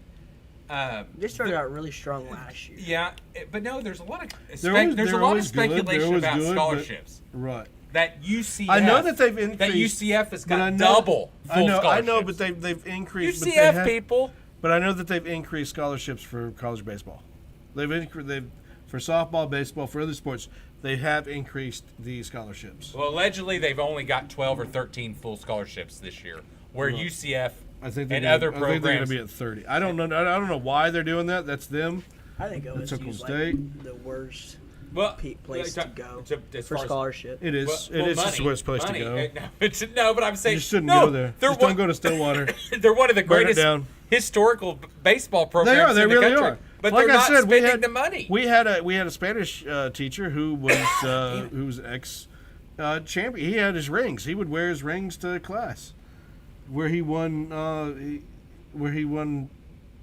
They started out really strong last year. Yeah, but no, there's a lot of They're a lot of speculation about good, scholarships. Right. That UCF. I know that they've increased. That UCF has got double full scholarships. I know, but they've increased. UCF people. But I know that they've increased scholarships for college baseball. They've for softball, baseball, for other sports. They have increased the scholarships. Well, allegedly, they've only got 12 or 13 full scholarships this year, where UCF and other programs. I think they're going to be at 30. I don't know. I don't know why they're doing that. That's them. I think OSU's like the worst place to go for scholarship. It is. It's just the worst place to go. No, but I'm saying you just shouldn't go there. Just don't go to Stillwater. They're one of the greatest historical baseball programs They in the really country. are. But like they're not spending the money. We had a Spanish teacher who was ex champion. He had his rings. He would wear his rings to class, where he won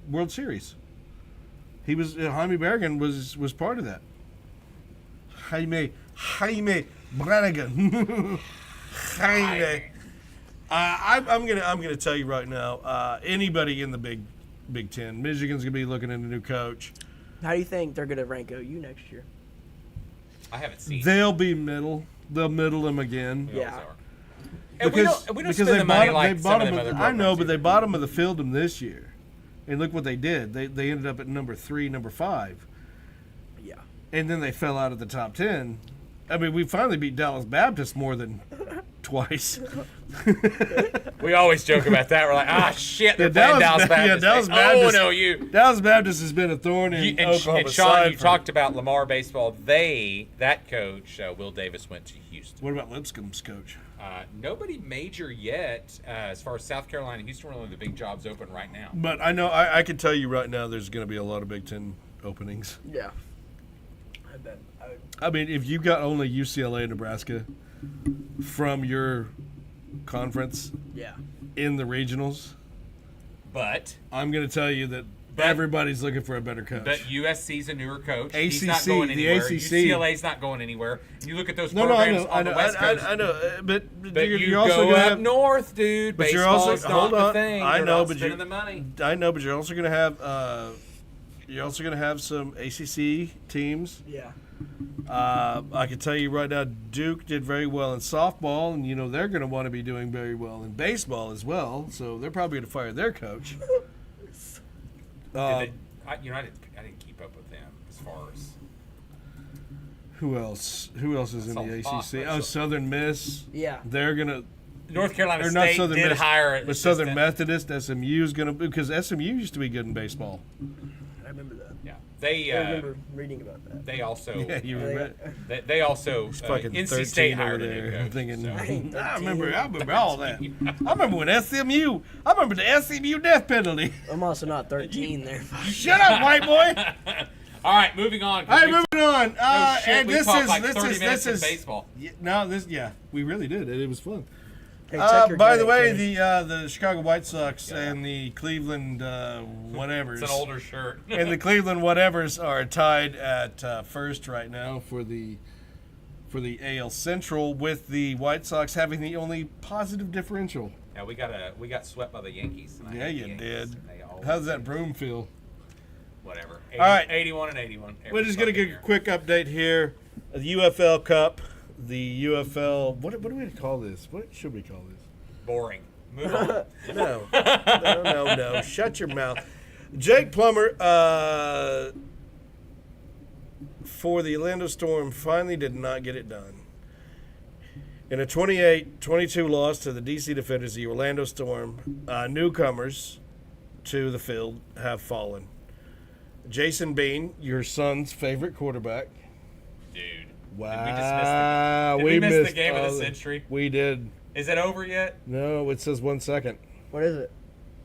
World Series. He was Jaime Berrigan was part of that. Jaime Brannigan. Jaime. I'm gonna tell you right now. Anybody in the Big Ten, Michigan's gonna be looking at a new coach. How do you think they're gonna rank OU next year? I haven't seen. They'll be middle. They'll middle them again. Yeah. And we don't spend the money like some of them other programs. I know, but they bottom of the field them this year, and look what they did. They ended up at number 3, number 5. Yeah. And then they fell out of the top 10. I mean, we finally beat Dallas Baptist more than twice. We always joke about that. We're like, shit, they're playing Dallas Baptist. Dallas Baptist. Oh, no, you. Dallas Baptist has been a thorn in Oklahoma. And Sean, you talked about Lamar baseball. That coach, Will Davis, went to Houston. What about Lipscomb's coach? Nobody major yet. As far as South Carolina and Houston, are only the big jobs open right now. But I know, I can tell you right now there's going to be a lot of Big Ten openings. Yeah. I bet. I mean, if you got only UCLA and Nebraska from your conference in the regionals, but I'm going to tell you that everybody's looking for a better coach. But USC's a newer coach. ACC, he's not going anywhere. the ACC. UCLA's not going anywhere. You look at those programs on the West Coast. I know, but you're also go up north, dude. But Baseball you're also is not the thing. I know, but you're the money. I know, but you're also going to have some ACC teams. Yeah. I can tell you right now, Duke did very well in softball, and they're going to want to be doing very well in baseball as well. So they're probably going to fire their coach. I didn't keep up with them as far as. Who else is in the ACC? Southern Miss. Yeah. They're gonna. North Carolina State did hire it. But Southern Methodist, SMU is gonna, because SMU used to be good in baseball. I remember that. Yeah. I remember reading about that. They also. Yeah, you remember. They also. NC State hired a new coach. Thinking, I remember all that. I remember when SMU. I remember the SMU death penalty. I'm also not 13 there. Shut up, white boy. All right, moving on. All right, moving on. And this is baseball. We really did. It was fun. Hey, by the way, the Chicago White Sox and the Cleveland whatevers. It's an older shirt. And the Cleveland whatevers are tied at first right now for the AL Central, with the White Sox having the only positive differential. Yeah, we got swept by the Yankees. Yeah, you did. How's that broom feel? Whatever. All right, 81 and 81. We're just gonna get a quick update here. The UFL Cup. The UFL, what do we call this? What should we call this? Boring. Move on. No. Shut your mouth. Jake Plummer, for the Orlando Storm, finally did not get it done. In a 28-22 loss to the DC Defenders, the Orlando Storm, newcomers to the field, have fallen. Jason Bean, your son's favorite quarterback. Dude. Wow. Did we miss the game of the century? We did. Is it over yet? No, it says 1 second. What is it?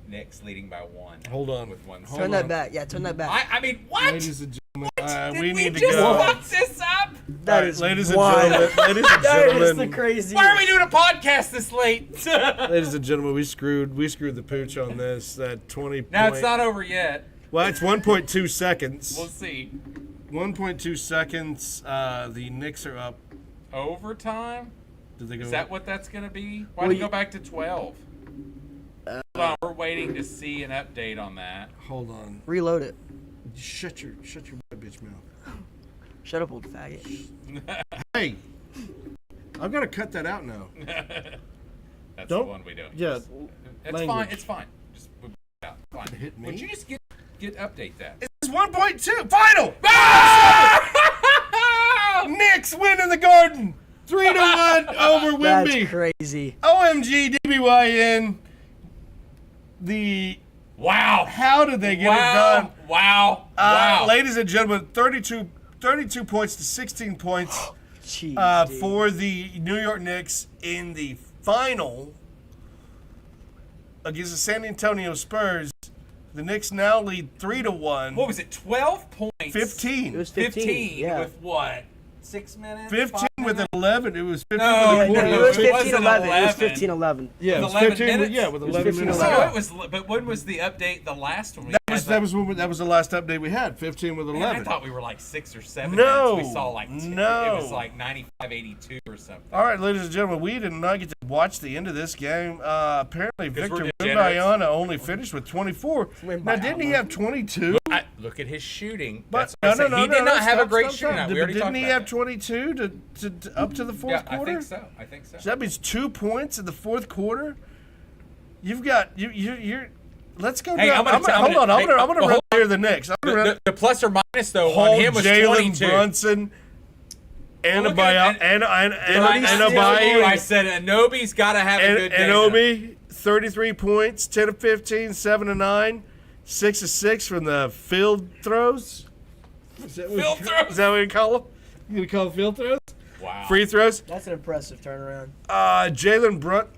Knicks leading by 1. Hold on. With 1 Turn that back. Yeah, turn that back. I mean, what? Ladies and gentlemen, we need to just go. fuck this up? That right, is ladies and wild. gentlemen. That is the crazy. Why are we doing a podcast this late? Ladies and gentlemen, we screwed the pooch on this. That 20. Now it's not over yet. Well, it's 1.2 seconds. We'll see. 1.2 seconds. The Knicks are up. Overtime? Did they go? Is that what that's going to be? Why did it go back to 12? Hold on, we're waiting to see an update on that. Hold on. Reload it. Shut your white bitch mouth. Shut up, old faggot. Hey, I've got to cut that out now. That's the one we do. Yeah. It's fine. It's fine. Just move it out. Fine. Hit me. Would you just get update that? It's 1.2. Final. Ah! Knicks win in the Garden. 3-1 over Wemby. That's crazy. OMG, DBYN. Wow. How did they get it done? Wow. Wow. Ladies and gentlemen, 32 points to 16 points Jeez, for the New York Knicks in the final against the San Antonio Spurs. The Knicks now lead 3-1. What was it? 12 points. 15. It was 15. Yeah. With what? 6 minutes? 15 with 11. It was 15 No, with No, 11. it was It wasn't 15-11. It was 11. 15-11. Yeah, it With was 11 15 minutes? Yeah, with It was 11 15 minutes. So Yeah. it was, but when was the update? The last one we had? That was the last update we had. 15 with 11. Man, I thought we were like 6 or 7 No, minutes. We saw like 2. no. It was like 95-82 or something. All right, ladies and gentlemen, we did not get to watch the end of this game. Apparently, Victor we're degenerates. Wembanyama only finished with 24. Now, didn't he have 22? Look at his shooting. But That's what I'm saying. He did not have a great stop. shooting night. We But already didn't talked he about have that. 22 to up to the fourth Yeah, quarter? I think so. So that means 2 points in the fourth quarter. You've got you're. Let's go Hey, down. I'm gonna run here the Knicks. I'm gonna run. The plus or minus though on Hold him was Jalen 22. Brunson. Well, look at- I said Anobi's got to have a good day. Anobi, 33 points, 10 of 15, 7 of 9, 6 of 6 from the field throws. Field throws? Is that what you call them? You gonna call them field throws? Wow. Free throws. That's an impressive turnaround. Jalen Brunt.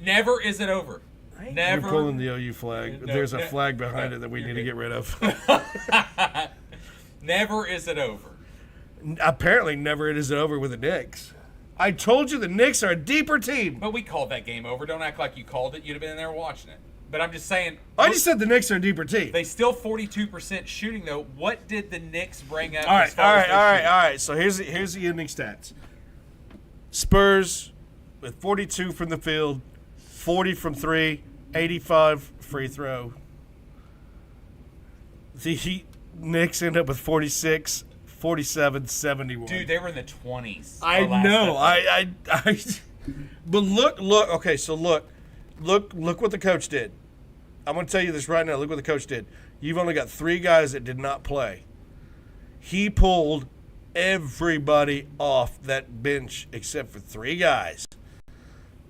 Never is it over. Right? Never. You're pulling the OU flag. No, There's a no, flag behind no, it that we you're need to good. get rid of. Never is it over. Apparently, never it is over with the Knicks. I told you the Knicks are a deeper team. But we called that game over. Don't act like you called it. You'd have been in there watching it. But I'm just saying. I just said the Knicks are a deeper team. They still 42% shooting though. What did the Knicks bring up? All as right, far as their shooting? all right. So here's the ending stats. Spurs with 42 from the field, 40 from 3, 85 free throw. The Knicks end up with 46, 47, 71. Dude, they were in the 20s. I the last know. episode. But look. Okay, so look what the coach did. I'm going to tell you this right now. Look what the coach did. You've only got 3 guys that did not play. He pulled everybody off that bench except for 3 guys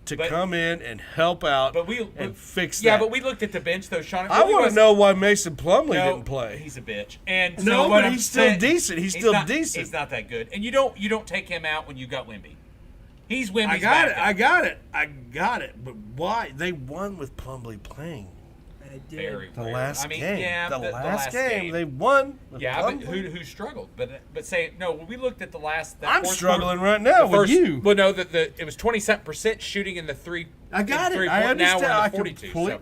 to come in and help out and fix that. Yeah, but we looked at the bench though, Sean. I want to know why Mason Plumlee didn't play. He's a bitch. And No, so what but I'm he's still saying- decent. He's still decent. He's not that good. And you don't take him out when you got Wemby. He's Wemby's I got it. backup. I got it. But why? They won with Plumlee playing. They did. Very The rare. last I mean, game. yeah, the the last game. They won. With Yeah, but Plumlee. who struggled? But say no. When we looked at the last, that I'm fourth struggling quarter, right now the with first, you. Well, no, it was 27% shooting in the three. I got in it. the I three-point. Now understand. we're I in the 42. complete- So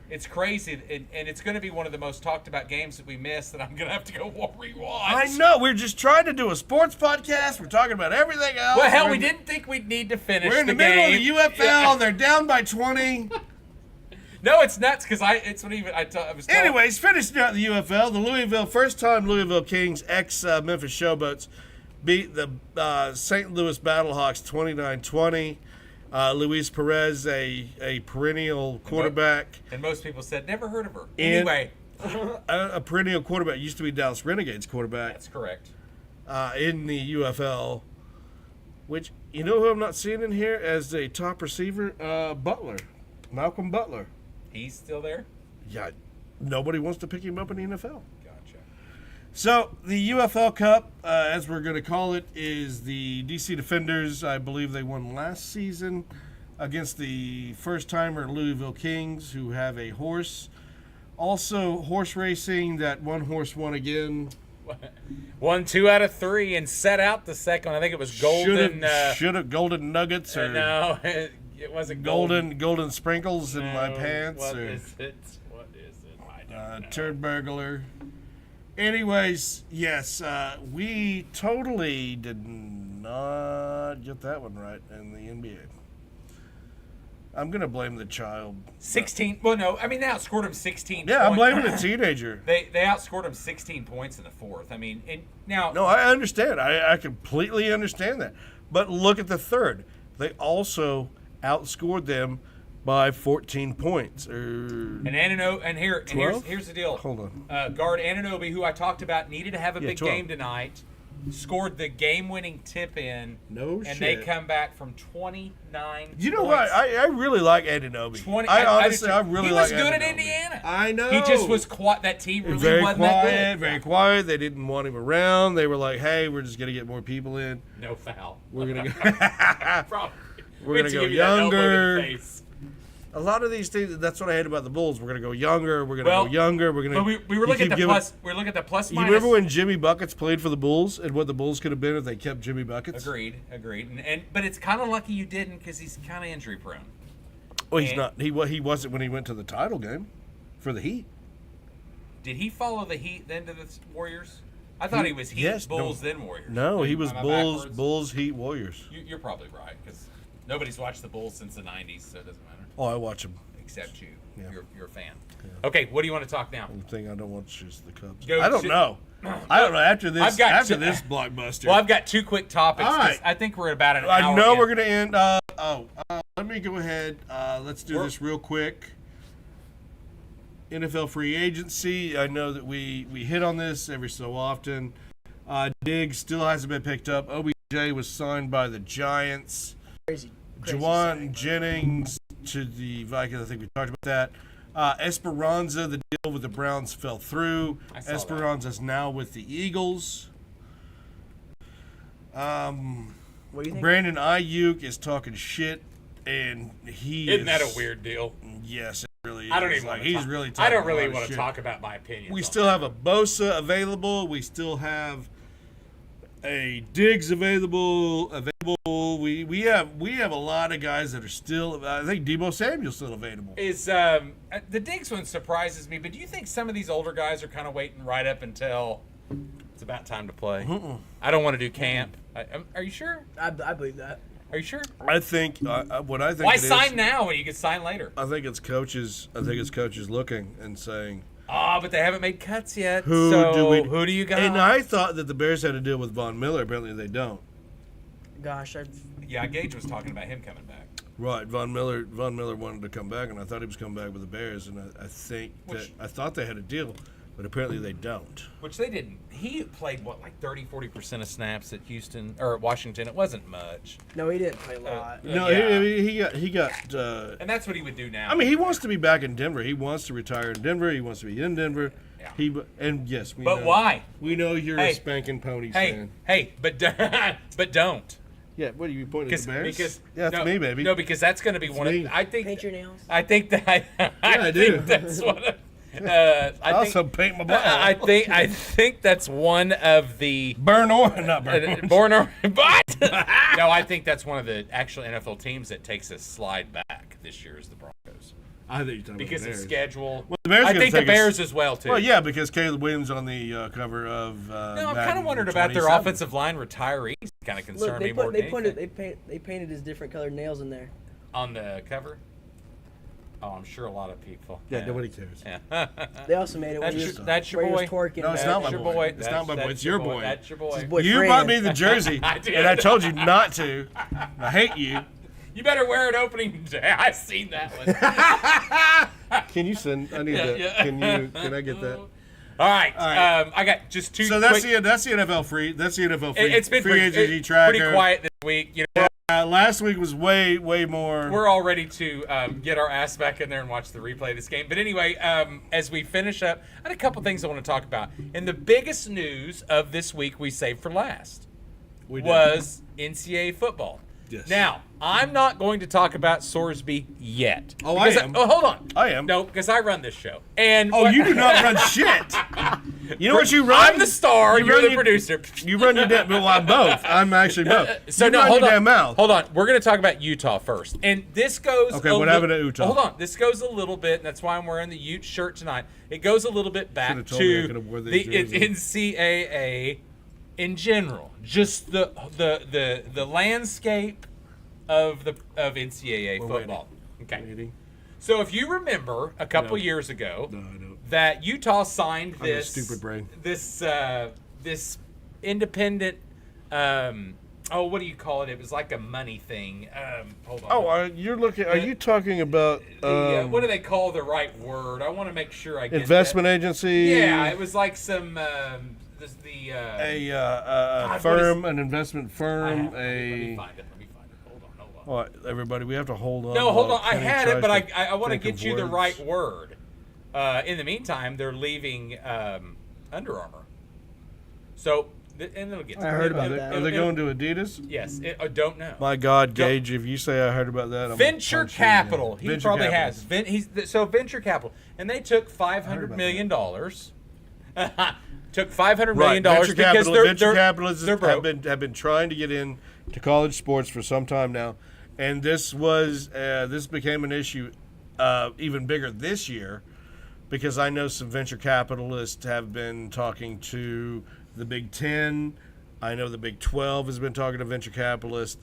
it's crazy, and it's going to be one of the most talked about games that we missed. That I'm going to have to go rewatch. I know. We're just trying to do a sports podcast. We're talking about everything else. Well, hell, We're we in- didn't think we'd need to finish We're in the game. middle of the UFL. They're down by 20. No, it's nuts because I was. Told, Anyways, finishing out the UFL, the first-time Louisville Kings, ex-Memphis Showboats, beat the St. Louis Battlehawks 29-20. Luis Perez, a perennial quarterback. And most people said never heard of her. And- Anyway, A perennial quarterback. Used to be Dallas Renegades quarterback that's correct. in the UFL. Which, you know who I'm not seeing in here as a top receiver? Butler. Malcolm Butler. He's still there. Yeah, nobody wants to pick him up in the NFL. Gotcha. So the UFL Cup, as we're going to call it, is the DC Defenders. I believe they won last season against the first-timer Louisville Kings, who have a horse. Also, horse racing. That one horse won again. Won 2 out of 3 and set out the second one. I think it was Golden. Should have Golden Nuggets or no, it wasn't golden sprinkles in my No, pants What or is it? What is it? I don't know. turd burglar. Anyways, yes, we totally did not get that one right in the NBA. I'm going to blame the child. 16. Well, no. I mean, they outscored him 16 Yeah, I'm points. blaming the teenager. They outscored him 16 points in the fourth. I mean, now. No, I understand. I completely understand that. But look at the third. They also outscored them by 14 points. And here's the deal. Hold on. Guard Anunoby, who I talked about, needed to have a big 12. game tonight. Scored the game-winning tip-in. No and shit. they come back from 29 You know points. what? I really like Anunoby. I Honestly, I really like He was good at Anunoby. Indiana. I know. He just was quiet. That team really very wasn't quiet, that good. very quiet. They didn't want him around. They were like, "Hey, we're just gonna get more people in. No foul. We're gonna go. Probably. We're gonna To go give you that elbow to the younger." face. A lot of these things. That's what I hate about the Bulls. We're gonna go younger. We're gonna go younger. We're gonna. But we were looking at the plus. We were looking at the plus You minus. remember when Jimmy Buckets played for the Bulls and what the Bulls could have been if they kept Jimmy Buckets? Agreed. But it's kind of lucky you didn't because he's kind of injury prone. Well, he's not. He wasn't when he went to the title game for the Heat. Did he follow the Heat then to the Warriors? I thought he was Heat, yes, Bulls, no. then Warriors. No, he was Am I Bulls, backwards? Bulls, Heat, Warriors. You're probably right because nobody's watched the Bulls since the '90s, so it doesn't matter. Oh, I watch him. Except you. Yeah. You're a fan. Yeah. Okay, what do you want to talk now? The thing I don't watch is the Cubs. Go I don't to- know. I don't know. After this, I've got after two- this blockbuster. Well, I've got two quick topics. All 'cause right. I think we're about an I hour know in. we're going to end. Let me go ahead. Let's do this real quick. NFL free agency. I know that we hit on this every so often. Diggs still hasn't been picked up. OBJ was signed by the Giants. Crazy Juwan Jennings to the Vikings. I think we talked about that. Esperanza, the deal with the Browns fell through. I saw that. Esperanza's now with the Eagles. What do you think? Brandon Ayuk is talking shit, and Isn't that a weird deal? Yes, it really is. I don't even like, want to he's talk. really I talking don't a really lot of want to shit. talk about my opinions. We on still have a Bosa available. We still have a Diggs available. We have a lot of guys that are still. I think Deebo Samuel's still available. Is the Diggs one surprises me, but do you think some of these older guys are kind of waiting right up until it's about time to play? I don't want to do camp. Are you sure? I believe that. Are you sure? I think what I think. Why it is, sign now when you can sign later? I think it's coaches. I think it's coaches looking and saying, But they haven't made cuts yet. Who do you got? And I thought that the Bears had to deal with Von Miller. Apparently, they don't. Gosh, Yeah, Gage was talking about him coming back. Right, Von Miller wanted to come back, and I thought he was coming back with the Bears, and I think I thought they had a deal, but apparently they don't. Which they didn't. He played, like 30-40% of snaps at Houston or at Washington. It wasn't much. no, he didn't play a lot. No, Yeah. he got. And that's what he would do now. I mean, he wants to be back in Denver. He wants to retire in Denver. He wants to be in Denver. Yeah. And yes, we But know, why? We know you're Hey. a spanking pony Hey, fan. but don't. Yeah, what are you pointing at the Bears? Because yeah, that's me, baby. No, because that's going to be one me. of. I think. Paint your nails. I think that. I do. think that's one of. I I also think. paint my ball. I think that's one of the. Not burn orange. But no, I think that's one of the actual NFL teams that takes a slide back this year is the Broncos I think you're talking because about of the Bears. schedule. Well, the Bears are I gonna think the take a- Bears as well too. Well, yeah, because Caleb Williams on the cover of. No, I'm kind Madden of wondering about their 27. offensive line retirees. Kind of Look, concern me more than anything. they painted his different colored nails in there. On the cover. Oh, I'm sure a lot of people. Yeah, nobody cares. Yeah. They also made it when That's he was, your where he boy. was twerking. No, it's back. not my That's your boy. boy. It's not my boy. It's your boy. That's your boy. His boy You Fred. bought me the jersey, I did. and I told you not to. I hate you. You better wear it opening day. I've seen that one. Can you send? I need Yeah, that. yeah. Can I get that? All right. right. I got just two. So that's quick, the NFL free. That's the NFL free. It's been free pretty, agency tracker. pretty quiet this week. You know, Last week was way more. we're all ready to get our ass back in there and watch the replay of this game. But anyway, as we finish up, I had a couple things I want to talk about. And the biggest news of this week we saved for last was NCAA football. Yes. Now, I'm not going to talk about Sorsby yet. Oh, I Because am. hold on. I am. No, because I run this show. And Oh, you do not run shit. You know what you run? I'm the star. You're the producer. You run your damn. Well, I'm both. I'm actually both. So you no, run hold your on. damn mouth. Hold on. We're going to talk about Utah first, and this goes. Okay, what happened at Utah? Hold on. This goes a little bit, and that's why I'm wearing the Ute shirt tonight. It goes a little bit back to the NCAA in general, just the landscape of NCAA football. Okay. So if you remember a couple years ago, that Utah signed this stupid brain. This independent. What do you call it? It was like a money thing. Hold on. Oh, you're looking. Are you talking about what do they call the right word? I want to make sure I get investment that. agency? Yeah, it was like some a firm, an investment firm. Let me find it. Hold on. All right, everybody, we have to hold on. No, hold on. I Kenny had it, but I want to think get of you the words. right word. In the meantime, they're leaving Under Armour. So, and it'll get. I heard about that. Are they going to Adidas? Yes. I don't know. My God, Gage, if you say I heard about that, I'm Venture capital. He Venture probably capital. has. So venture capital, and they took $500 million. Took $500 million because venture capitalists they're broke. have been trying to get in to college sports for some time now, and this became an issue even bigger this year because I know some venture capitalists have been talking to the Big Ten. I know the Big 12 has been talking to venture capitalists,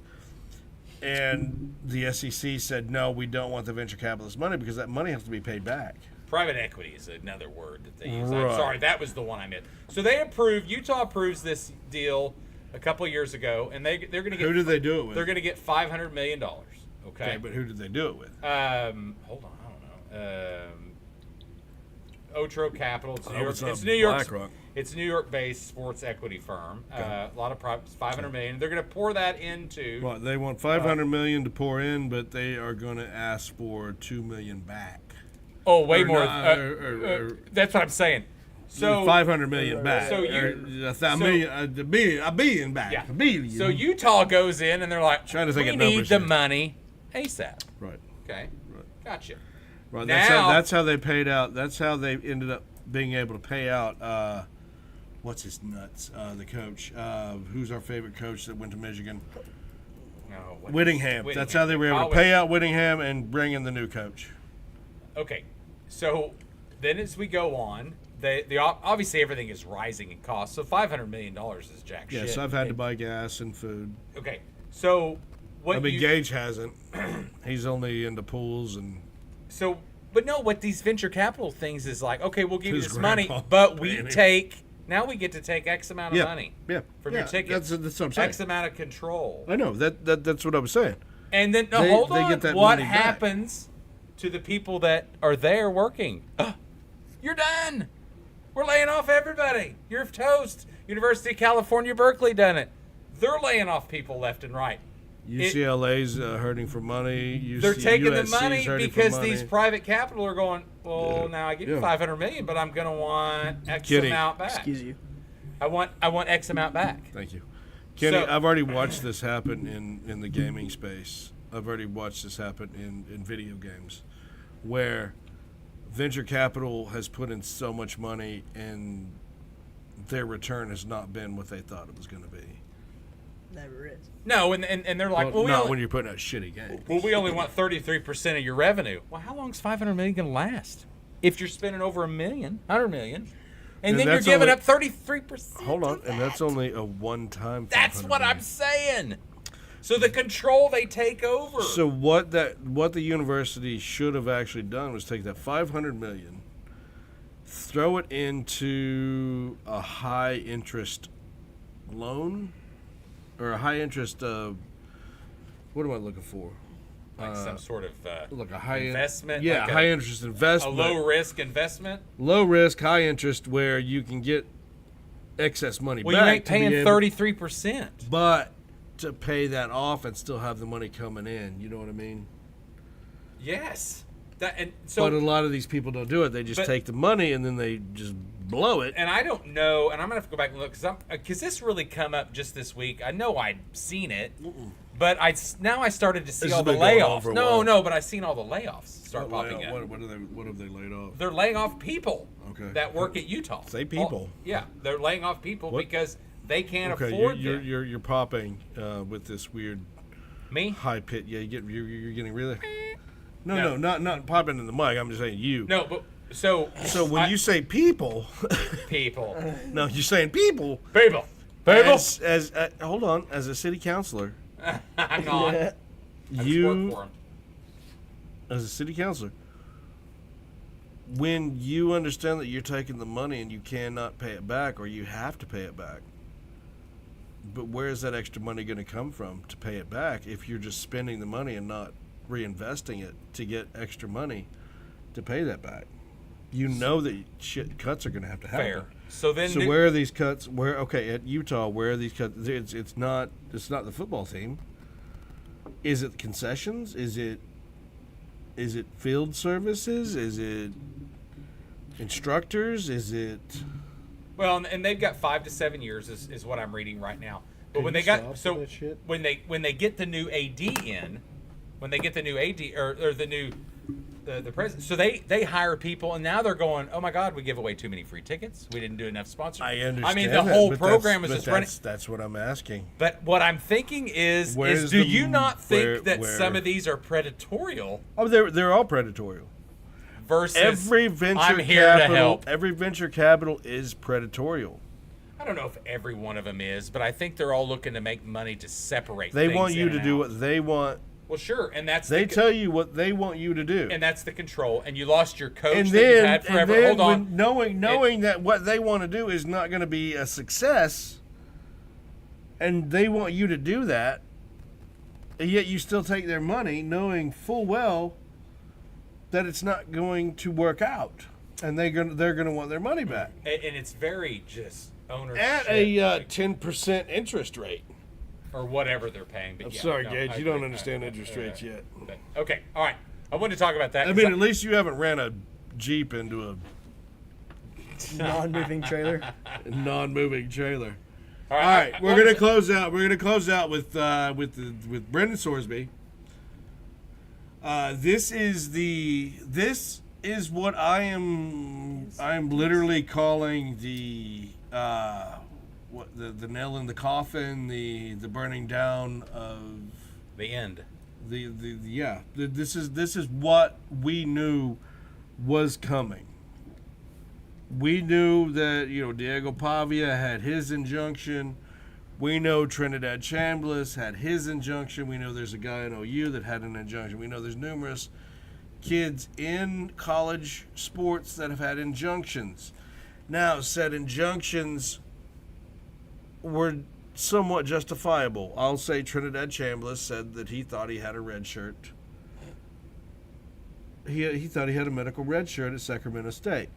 and the SEC said no, we don't want the venture capitalist money because that money has to be paid back. Private equity is another word that they use. Right. I'm sorry, that was the one I meant. So Utah approves this deal a couple of years ago, and they're going to get. Who did they do it with? They're going to get $500 million. Okay, but who did they do it with? Hold on, I don't know. Otro Capital. It's New York. It's New York. BlackRock. It's a New York-based sports equity firm. A lot of profits, $500 million. They're going to pour that into. Well, they want $500 million to pour in, but they are going to ask for $2 million back. Oh, way Or more. not, That's what I'm saying. So $500 million back. So a billion back. Yeah. A billion. So Utah goes in and they're like, Trying to think we of need numbers the here. money ASAP. Right. Okay. Right. Gotcha. Right. Now- That's how they paid out. That's how they ended up being able to pay out. What's his nuts? The coach. Who's our favorite coach that went to Michigan? No, Whittingham. That's how they were able to pay out Whittingham and bring in the new coach. Okay. So then as we go on, they obviously everything is rising in cost. So $500 million is jack shit. Yes, I've had to buy gas and food. Okay. So what Gage hasn't. He's only into pools and. So, but no, what these venture capital things is like, okay, we'll give you His this money, grandpa but we paying it. take, now we get to take X amount of money from your tickets. That's what I'm saying. X amount of control. I know, that's what I was saying. And then, They hold on, get that what money back. happens to the people that are there working? You're done. We're laying off everybody. You're toast. University of California, Berkeley done it. They're laying off people left and right. UCLA's hurting for money. They're taking the USC's money hurting for because money. these private capital are going, well, now I give you $500 million, but I'm going to want X amount back. Excuse you. I want X amount back. Thank you. Kenny, So- I've already watched this happen in the gaming space. I've already watched this happen in video games where venture capital has put in so much money and their return has not been what they thought it was going to be. Never is. No, and they're like, well, not when you're putting out shitty games. we only want 33% of your revenue. Well, how long is $500 million going to last? If you're spending over $100 million, and then you're that's giving only- up 33%. Hold on, and that's only a one-time. That's $500 what million. I'm saying. So the control they take over. So what the university should have actually done was take that $500 million, throw it into a high interest loan, or a high interest. What am I looking for? like some sort of Like a high investment. Yeah, like high interest investment. A low risk investment. Low risk, high interest, where you can get excess money Well, back. you ain't to be paying able- 33%. But to pay that off and still have the money coming in, you know what I mean? Yes. That and so. But a lot of these people don't do it. They just take the money and then they just blow it. And I don't know, and I'm gonna have to go back and look because this really come up just this week. I know I'd seen it, But now I started to see This all has the been going on layoffs. for a while. No, but I've seen all the layoffs start popping up. What have they laid off? They're laying off people Okay. that work at Utah. Say people. Yeah, they're laying off people What? because they can't Okay, afford you're them. you're popping with this weird Me? high pitch. Yeah, you're getting really. No, not popping in the mic. I'm just saying you. No, but so when you say people, people, no, you're saying people. people. As hold on, as a city councilor, I'm not. I just work for 'em. as a city councilor, when you understand that you're taking the money and you cannot pay it back, or you have to pay it back, but where is that extra money going to come from to pay it back if you're just spending the money and not reinvesting it to get extra money to pay that back? You know that cuts are going to have to happen. Fair. So then, Where are these cuts? At Utah, where are these cuts? It's not the football team. Is it concessions? Is it field services? Is it instructors? Is it? well, and they've got 5 to 7 years is what I'm reading right now. But Can when you they got stop so with that shit? when they get the new AD in, when they get the new AD or the new the president, so they hire people, and now they're going, oh my God, we give away too many free tickets. We didn't do enough sponsors. I understand. I mean, the whole but program is that's- just but running. That's what I'm asking. But what I'm thinking is Where's do the- you not think that where- some of these are predatorial Oh, they're all predatorial. versus Every venture I'm here capital, to help? every venture capital is predatorial. I don't know if every one of them is, but I think they're all looking to make money to separate. They things want you in to and do out. what they want. Well, sure, and that's They the, tell you what they want you to do. and that's the control. And you lost your coach And that you then, had forever. and then Hold on, knowing that what they want to do is not going to be a success, and they want you to do that, and yet you still take their money, knowing full well that it's not going to work out, and they're going to want their money back and it's very just ownership at a 10% interest rate. or whatever they're paying. But I'm yeah, sorry, no, Gage, I you don't agree. understand interest rates yet. But, okay, all right. I wanted to talk about that. I mean, at least you haven't ran a Jeep into a Non-moving trailer. non-moving trailer. all All right, we're gonna close out. We're gonna close out with Brendan Sorsby. This is what I'm literally calling the nail in the coffin, the burning down of the end. This is what we knew was coming. We knew that, Diego Pavia had his injunction. We know Trinidad Chambliss had his injunction. We know there's a guy in OU that had an injunction. We know there's numerous kids in college sports that have had injunctions. Now, said injunctions were somewhat justifiable. I'll say Trinidad Chambliss said that he thought he had a red shirt. He thought he had a medical red shirt at Sacramento State.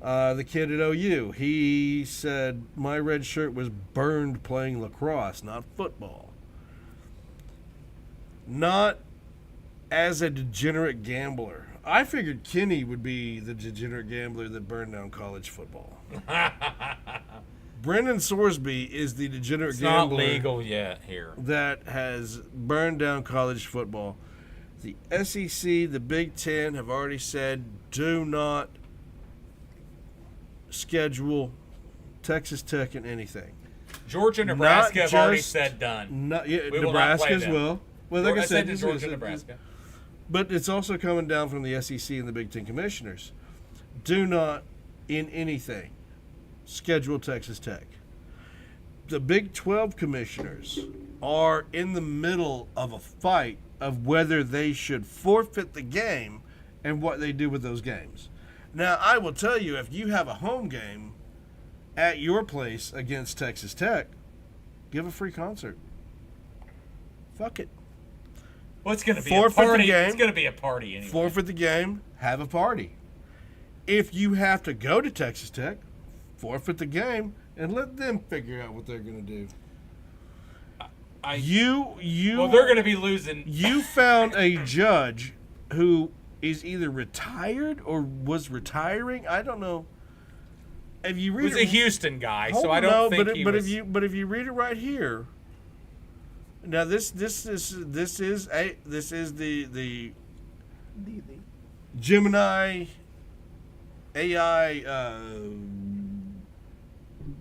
The kid at OU, he said, my red shirt was burned playing lacrosse, not football. Not as a degenerate gambler. I figured Kenny would be the degenerate gambler that burned down college football. Brendan Sorsby is the degenerate It's not gambler legal yet here. that has burned down college football. The SEC, the Big Ten have already said, do not schedule Texas Tech in anything. Georgia and Nebraska Not have already just- said done. We will not play Nebraska as them. well. Well, like I said, to Georgia and Nebraska. but it's also coming down from the SEC and the Big Ten commissioners. Do not, in anything, schedule Texas Tech. The Big 12 commissioners are in the middle of a fight of whether they should forfeit the game and what they do with those games. Now, I will tell you, if you have a home game at your place against Texas Tech, give a free concert. Fuck it. Well, it's going to be Forfeit a the party. game. It's going to be a party anyway. Forfeit the game, have a party. If you have to go to Texas Tech, forfeit the game and let them figure out what they're going to do. Well, they're going to be losing. You found a judge who is either retired or was retiring. I don't know. If you read He was a Houston guy, Hold so I on, don't no, think but he but was. if you read it right here, Now this is the Gemini AI.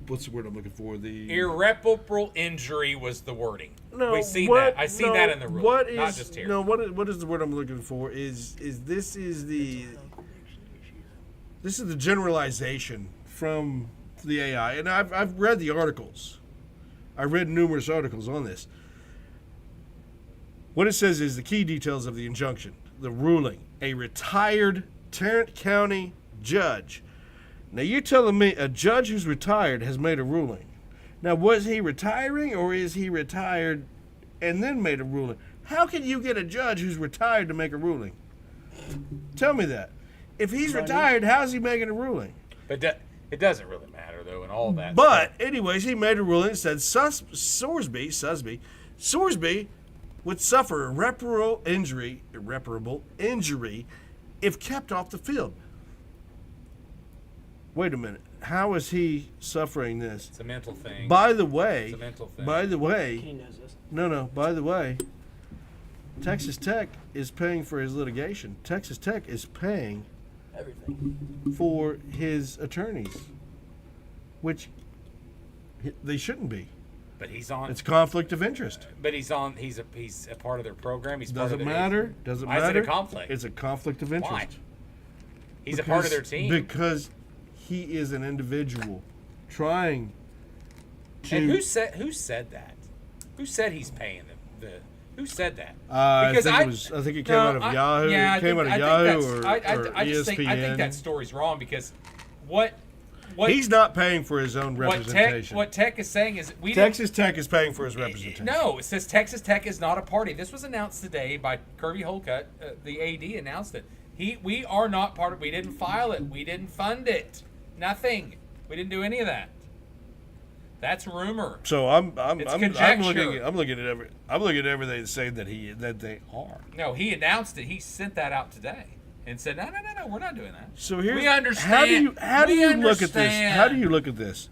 What's the word I'm looking for? The irreparable injury was the wording. No, we seen that. I seen that in the rule. Not just here. No, what is the word I'm looking for? Is this is the generalization from the AI, and I've read the articles. I read numerous articles on this. What it says is the key details of the injunction, the ruling. A retired Tarrant County judge. Now you're telling me a judge who's retired has made a ruling. Now was he retiring or is he retired and then made a ruling? How can you get a judge who's retired to make a ruling? Tell me that. If he's retired, how's he making a ruling? But it doesn't really matter though, and all that. But anyways, he made a ruling that said Sorsby would suffer irreparable injury if kept off the field. Wait a minute. How is he suffering this? It's a mental thing. By the way, He knows this. No. By the way, Texas Tech is paying for his litigation. Texas Tech is paying Everything. for his attorneys, which they shouldn't be. But he's on. It's conflict of interest. But he's on. He's a part of their program. He's part of Doesn't their matter. Doesn't Why matter. is it a conflict? It's a conflict of interest. Why? He's a part of their team. Because he is an individual trying to. And who said that? Who said he's paying them? Who said that? I think it came out of Yahoo. Yeah, it came out of Yahoo or ESPN. I think that story's wrong because what he's not paying for his own representation. What Tech is saying is Texas Tech is paying for his representation. No, it says Texas Tech is not a party. This was announced today by Kirby Holcutt. The AD announced it. We are not part of. We didn't file it. We didn't fund it. Nothing. We didn't do any of that. That's rumor. So I'm looking at everything saying that they are. No, he announced it. He sent that out today and said, no, we're not doing that. So here's we understand. How do you look at this? How do you look at this?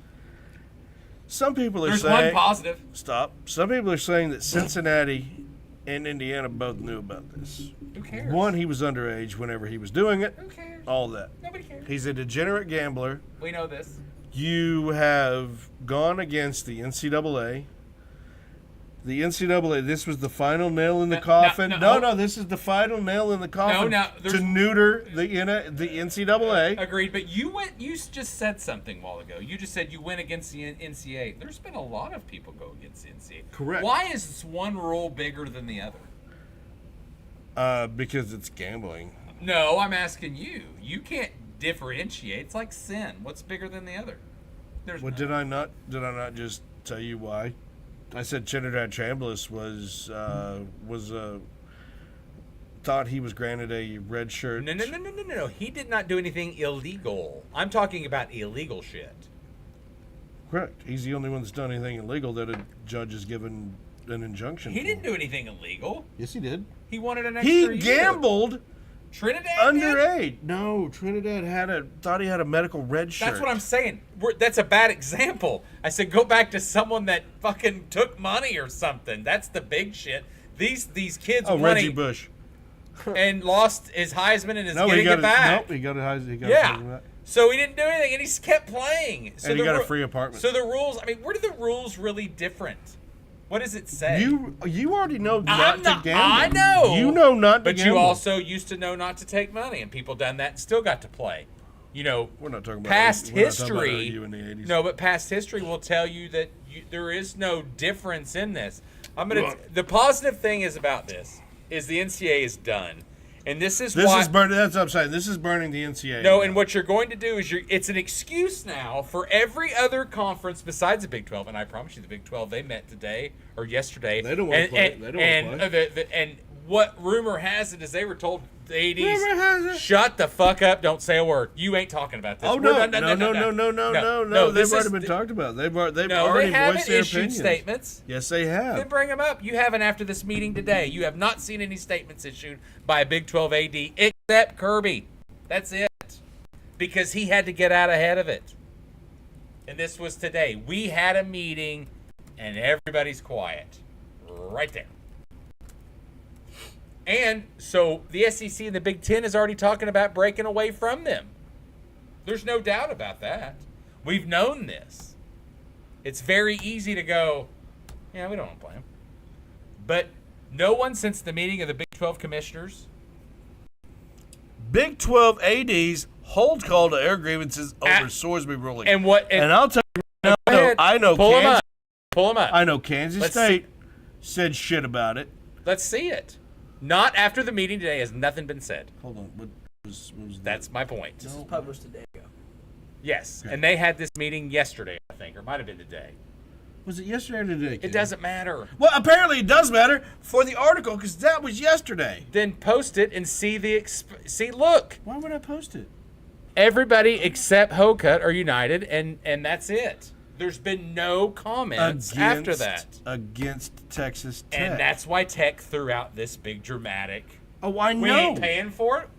Some people are saying one positive. Stop. Some people are saying that Cincinnati and Indiana both knew about this. Who cares? One, he was underage whenever he was doing it. Who cares? All that. Nobody cares. He's a degenerate gambler. We know this. You have gone against the NCAA. The NCAA, this was the final nail in the coffin. No, this is the final nail in the coffin to neuter the NCAA. Agreed, but you just said something a while ago. You just said you went against the NCAA. There's been a lot of people go against the NCAA. Correct. Why is this one rule bigger than the other? Because it's gambling. No, I'm asking you. You can't differentiate. It's like sin. What's bigger than the other? There's Well, did I not just tell you why? I said Trinidad Chambliss was thought he was granted a red shirt. No. He did not do anything illegal. I'm talking about illegal shit. Correct. He's the only one that's done anything illegal that a judge has given an injunction. He didn't do anything illegal. Yes, he did. He wanted an extra year. He gambled. Trinidad underage. No, Trinidad thought he had a medical red shirt. That's what I'm saying. That's a bad example. I said go back to someone that fucking took money or something. That's the big shit. These kids won Reggie Bush. and lost his Heisman and is getting it back. Nope, he got a Heisman. Yeah. So he didn't do anything, and he just kept playing. So and he got a free apartment. So the rules, I mean, what are the rules really different? What does it say? You already know not to gamble. I know. You know not to but gamble. But you also used to know not to take money, and people done that and still got to play. You know, we're not talking about past history. We're not talking about you in the 80s. No, but past history will tell you that there is no difference in this. The positive thing is about this is the NCAA is done. And this is burning. That's what I'm saying. This is burning the NCAA. No, and what you're going to do is it's an excuse now for every other conference besides the Big 12. And I promise you, the Big 12 they met today or yesterday. They don't want to play. They don't want to play. And what rumor has it is they were told the ADs, shut the fuck up, don't say a word. You ain't talking about this. Oh no, no. They've already been talked about. They've already voiced their opinions. Statements. Yes, they have. Then bring them up. You haven't after this meeting today. You have not seen any statements issued by a Big 12 AD except Kirby. That's it. Because he had to get out ahead of it. And this was today. We had a meeting and everybody's quiet. right there. And so the SEC and the Big Ten is already talking about breaking away from them. There's no doubt about that. We've known this. It's very easy to go, yeah, we don't want to play them. But no one since the meeting of the Big 12 commissioners. Big 12 ADs hold call to air grievances over Sorsby ruling. And I'll tell you right now, I know Pull Kansas, them up. I know Kansas State said shit about it. Let's see it. Not after the meeting today, has nothing been said. Hold on. What was That's my point. This was published a day ago. Yes. Okay. And they had this meeting yesterday, I think, or it might have been today. Was it yesterday or today? It doesn't matter. Well, apparently it does matter for the article because that was yesterday. Then post it and see see. Look, Why would I post it? everybody except Hocut are united, and that's it. There's been no comments after that, Against Texas Tech. and that's why Tech threw out this big dramatic. Oh, I know. We ain't paying for it.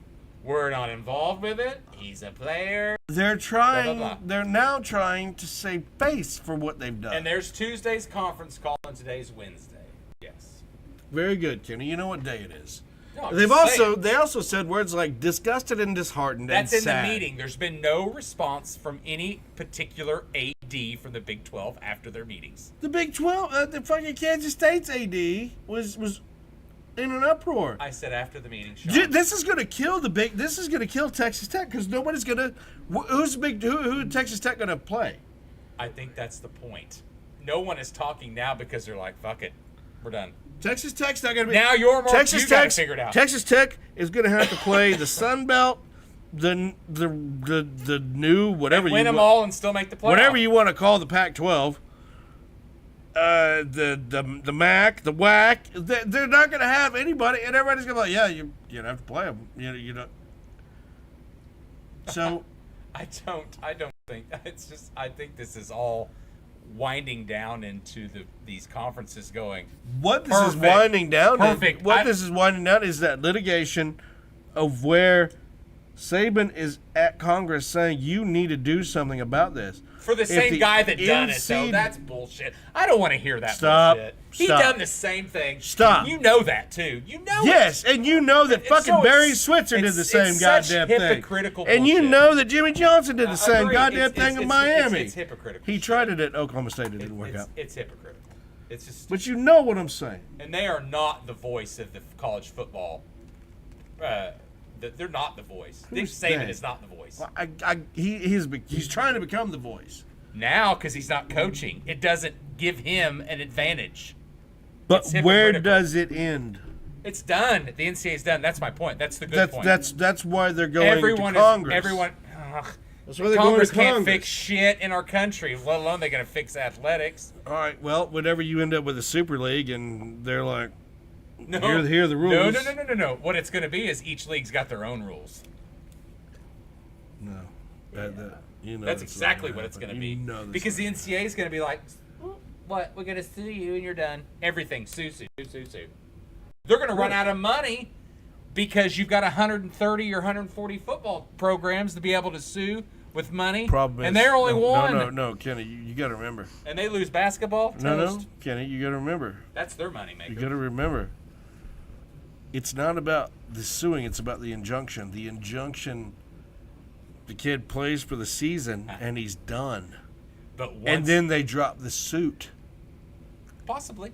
We're not involved with it. He's a player. They're trying. Blah, blah, blah. They're now trying to save face for what they've done. And there's Tuesday's conference call, and today's Wednesday. Yes. Very good, Kenny. You know what day it is. No, I'm They just saying. also said words like disgusted and disheartened. That's and in sad. the meeting. There's been no response from any particular AD from the Big 12 after their meetings. The Big 12, the fucking Kansas State's AD was in an uproar. I said after the meeting, Sean. This is gonna kill This is gonna kill Texas Tech because nobody's gonna. Who Texas Tech gonna play? I think that's the point. No one is talking now because they're like, fuck it. We're done. Texas Tech's not gonna be. Now you're more. Texas You got to Tech's figure it out. Texas Tech is gonna have to play the Sun Belt, the new whatever Win you them wa- all and still make the playoff. whatever you want to call the Pac-12. The MAC, the WAC, they're not going to have anybody, and everybody's going to be like, yeah, you have to play them. You know. So, I don't think it's just. I think this is all winding down into these conferences going. what this is Perfect. winding down, Perfect. this is winding down is that litigation of where Saban is at Congress saying you need to do something about this. For the same guy that done it, though. That's bullshit. I don't want to hear that bullshit. He done the same thing. Stop. You know that, too. You know Yes, it. and you know that fucking so Barry it's- Switzer did the same it's such goddamn thing. hypocritical And you bullshit. know that Jimmy Johnson did the same Agreed. goddamn thing in Miami. It's hypocritical. He shit. tried it at Oklahoma State. It didn't work out. It's hypocritical. It's just. But you know what I'm saying. And they are not the voice of the college football. They're not the voice. Nick Who's Saban they? is not the voice. Well, he's trying to become the voice. Now, because he's not coaching, it doesn't give him an advantage. But It's where hypocritical. does it end? It's done. The NCAA's done. That's my point. That's the good point. That's why they're going everyone to Congress. Ugh. That's why they're Congress going to can't Congress. fix shit in our country, let alone they're going to fix athletics. All right. Well, whenever you end up with a Super League and they're like, No, here are the rules. No. What it's going to be is each league's got their own rules. No. You know That's it's exactly not what it's going to happening. be. You know this Because the not NCAA is going to be like, what? We're going to sue you and you're done. Everything. Sue. They're going to run out of money because you've got 130 or 140 football programs to be able to sue with money. Problem and is- they're only one. No, Kenny, you got to remember. And they lose basketball. No, Toast. Kenny, you got to remember. That's their money maker. You got to remember. It's not about the suing; it's about the injunction. The injunction. The kid plays for the season and he's done. But once, And then they drop the suit. possibly.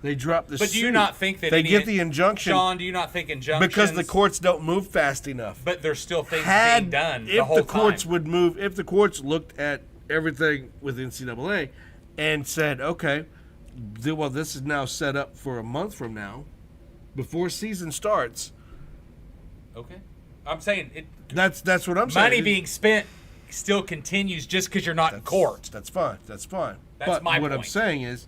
They drop the suit. But do you not think that they any- get the injunction? Sean, do you not think injunctions? Because the courts don't move fast enough. But there's still things being done the whole If the courts time. would move, if the courts looked at everything with NCAA and said, okay, well, this is now set up for a month from now, before season starts. Okay. I'm saying it. That's what I'm saying. Money being spent still continues just because you're not in court. That's fine. That's fine. That's but my what I'm point. saying is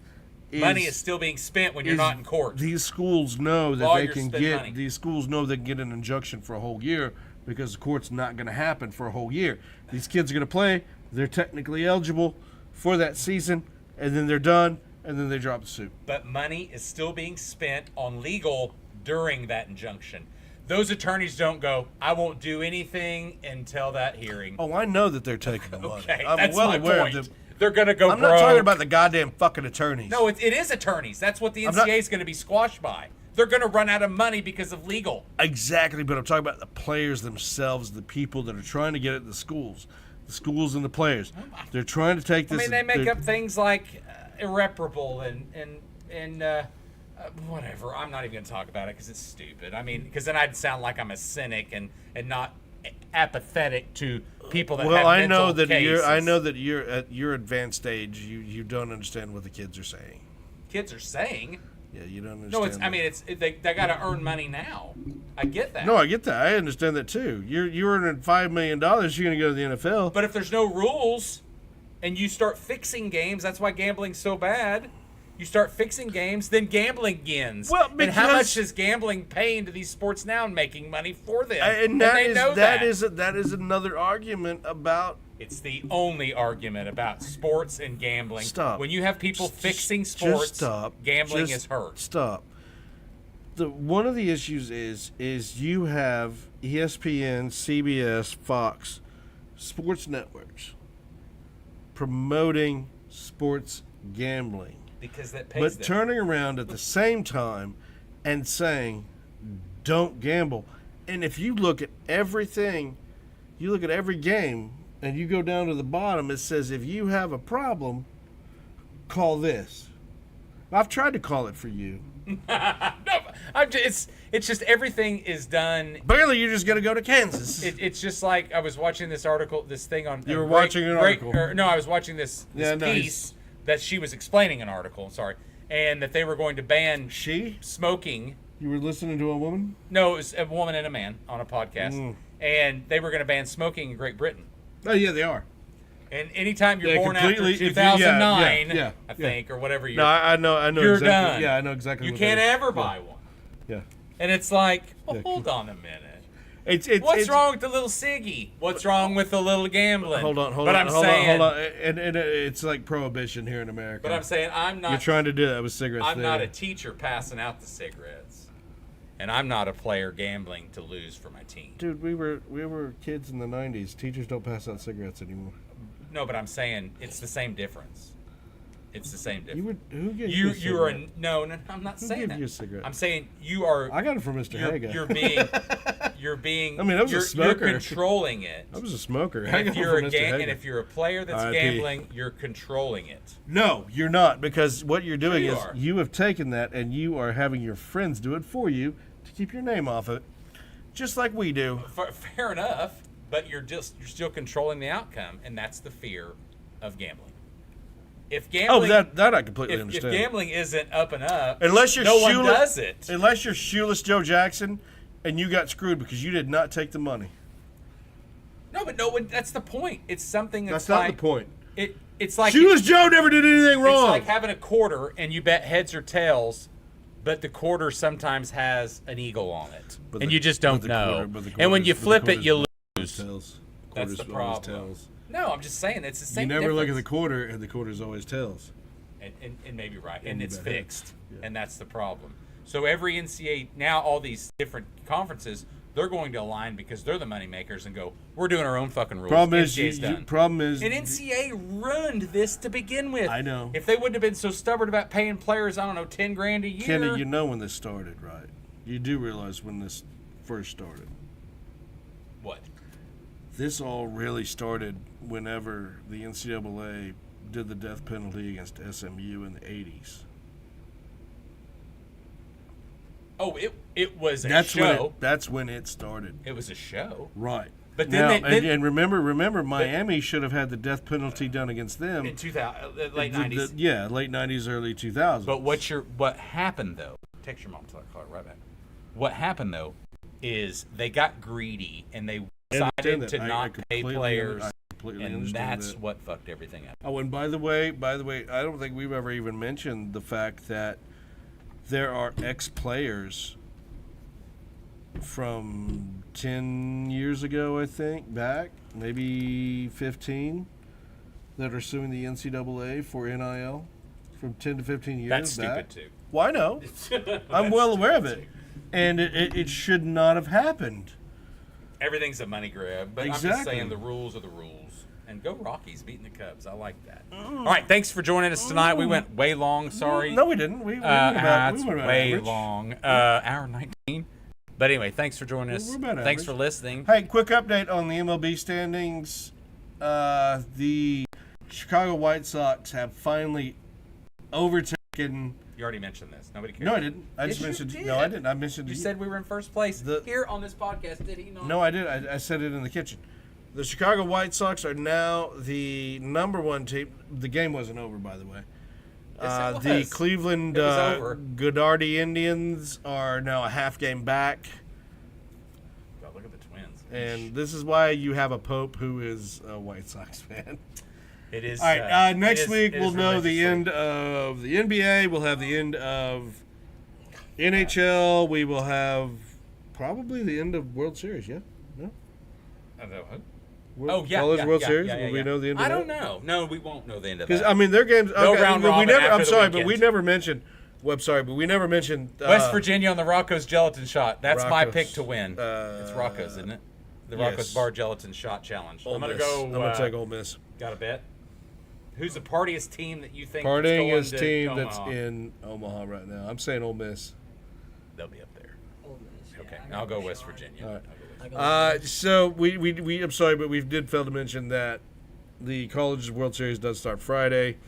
Money is still being spent when you're not in court. These schools know that Lawyers they can spend get money. these schools know they can get an injunction for a whole year because the court's not going to happen for a whole year. These kids are going to play. They're technically eligible for that season, and then they're done, and then they drop the suit. But money is still being spent on legal during that injunction. Those attorneys don't go, I won't do anything until that hearing. Oh, I know that they're taking the money. Okay, I'm that's well my aware point. of them. they're going to go I'm broke. not talking about the goddamn fucking attorneys. No, it is attorneys. That's what the NCAA is going to be squashed by. They're going to run out of money because of legal. Exactly, but I'm talking about the players themselves, the people that are trying to get at the schools and the players. They're trying to take this. I mean, they make up things like irreparable and whatever. I'm not even going to talk about it because it's stupid. I mean, because then I'd sound like I'm a cynic and not apathetic to people that have mental cases. I know that you're at your advanced age. You don't understand what the kids are saying. Kids are saying. Yeah, you don't understand. No, they got to earn money now. I get that. No, I get that. I understand that too. You're earning $5 million. You're going to go to the NFL. But if there's no rules, and you start fixing games, that's why gambling's so bad. You start fixing games, then gambling begins. Well, and how much is gambling paying to these sports now and making money for them? And that is another argument about. It's the only argument about sports and gambling. Stop. When you have people fixing sports, stop. Gambling is hurt. Stop. One of the issues is you have ESPN, CBS, Fox, sports networks promoting sports gambling. Because that pays But them. turning around at the same time and saying, don't gamble. And if you look at everything, you look at every game, and you go down to the bottom, it says, if you have a problem, call this. I've tried to call it for you. It's just everything is done. Apparently, you're just going to go to Kansas. It's just like I was watching this thing on. You were watching an article. No, I was watching this piece that she was explaining an article. Sorry, and that they were going to ban smoking. You were listening to a woman? No, it was a woman and a man on a podcast, and they were going to ban smoking in Great Britain. Oh yeah, they are. And anytime you're born after 2009, I think, or whatever year, no, I know. You're exactly. done. Yeah, I know exactly. You can't ever buy one. Yeah. And it's like, hold on a minute. What's wrong with the little ciggy? What's wrong with the little gambling? Hold on. hold on. And it's like prohibition here in America. But I'm saying I'm not. You're trying to do that with cigarettes. I'm not a teacher passing out the cigarettes, and I'm not a player gambling to lose for my team. Dude, we were kids in the '90s. Teachers don't pass out cigarettes anymore. No, but I'm saying it's the same difference. It's the same difference. Who gave you a cigarette? No, I'm not saying that. Who gave you a cigarette? I'm saying you are. I got it from Mr. Haga. You're being. I mean, I was a smoker. You're controlling it. I was a smoker. And if you're if you're a player that's gambling, you're controlling it. No, you're not, because what you're doing is you have taken that and you are having your friends do it for you to keep your name off it, just like we do. Fair enough, but you're still controlling the outcome, and that's the fear of gambling. If gambling, that I completely understand. If gambling isn't up and up, unless you're one does it. Unless you're Shoeless Joe Jackson, and you got screwed because you did not take the money. No, but no one. That's the point. It's something that's not the point. It's like Shoeless Joe never did anything wrong. It's like having a quarter and you bet heads or tails, but the quarter sometimes has an eagle on it, and you just don't know. And when you flip it, you lose. That's the problem. No, I'm just saying it's the same. You never look at the quarter, and the quarter's always tails. And maybe right, and it's fixed, and that's the problem. So every NCAA now, all these different conferences, they're going to align because they're the money makers and go, we're doing our own fucking rules. Problem is, and NCAA ruined this to begin with. I know. If they wouldn't have been so stubborn about paying players, I don't know, $10,000 a year. Kenny, you know when this started, right? You do realize when this first started. What? This all really started whenever the NCAA did the death penalty against SMU in the 80s. Oh, it was a show. That's when it started. It was a show. Right. But then, and remember, Miami should have had the death penalty done against them in late 90s. Late 90s, early 2000s. But what happened though? Text your mom till I call it right back. What happened though is they got greedy and they decided to not pay players, and that's what fucked everything up. Oh, and by the way, I don't think we've ever even mentioned the fact that there are ex-players from 10 years ago, I think, back, maybe 15, that are suing the NCAA for NIL from 10 to 15 years back. That's stupid, too. Well, I know. I'm well aware of it. And it should not have happened. Everything's a money grab, but exactly. I'm just saying the rules are the rules. And go Rockies beating the Cubs. I like that. All right, thanks for joining us tonight. We went way long. Sorry. No, we didn't. We went about way average. long. Hour 19. But anyway, thanks for joining us. Thanks for listening. Hey, quick update on the MLB standings. The Chicago White Sox have finally overtaken. You already mentioned this. Nobody cares. No, I didn't. I just mentioned. No, I didn't. I mentioned. You said we were in first place here on this podcast. Did he not? No, I did. I said it in the kitchen. The Chicago White Sox are now the number one team. The game wasn't over, by the way. Yes, it the was. Cleveland It was over. Godardi Indians are now a half game back. God, look at the Twins. And this is why you have a Pope who is a White Sox fan. It is. All right, next week we'll know the religiously. end of the NBA. We'll have the end of NHL. We will have probably the end of World Series, yeah? No? College World Series? Yeah, Will we know the end of I that? don't know. No, we won't know the end of Because, that. I mean, their games... No okay, round but robin after I'm the sorry, but we weekend. never mentioned... Well, I'm sorry, but we never mentioned... West Virginia on the Rocco's gelatin shot. That's my Rocco's, pick to win. It's Rocco's, isn't it? The Rocco's yes. Bar Gelatin Shot Challenge. Ole I'm going to Miss. go... I'm going to take Ole Miss. Got a bet? Who's the partiest team that you think Partyingest that's team going to that's Omaha? in Omaha right now. I'm saying Ole Miss. They'll be up there. Ole Miss, yeah. Okay, I'll go West Virginia. All right. I'll go West Virginia. So we I'm sorry, but we did fail to mention that the College World Series does start Friday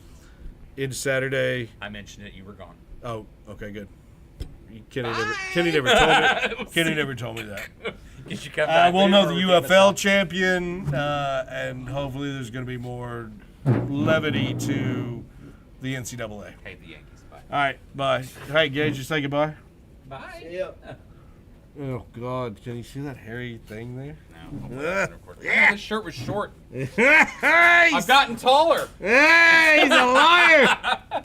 into Saturday. I mentioned it. You were gone. Oh, okay, good. Kenny never told me. Kenny never told me that. Did you come back? We'll know Or the redeem UFL yourself? champion, and hopefully there's going to be more levity to the NCAA. Hey, the Yankees. Bye. All right, bye. Hey, Gage, just say goodbye. Bye. Yep. Oh God, can you see that hairy thing there? No. Yeah. This shirt was short. Hey, I've gotten taller. hey, he's a liar.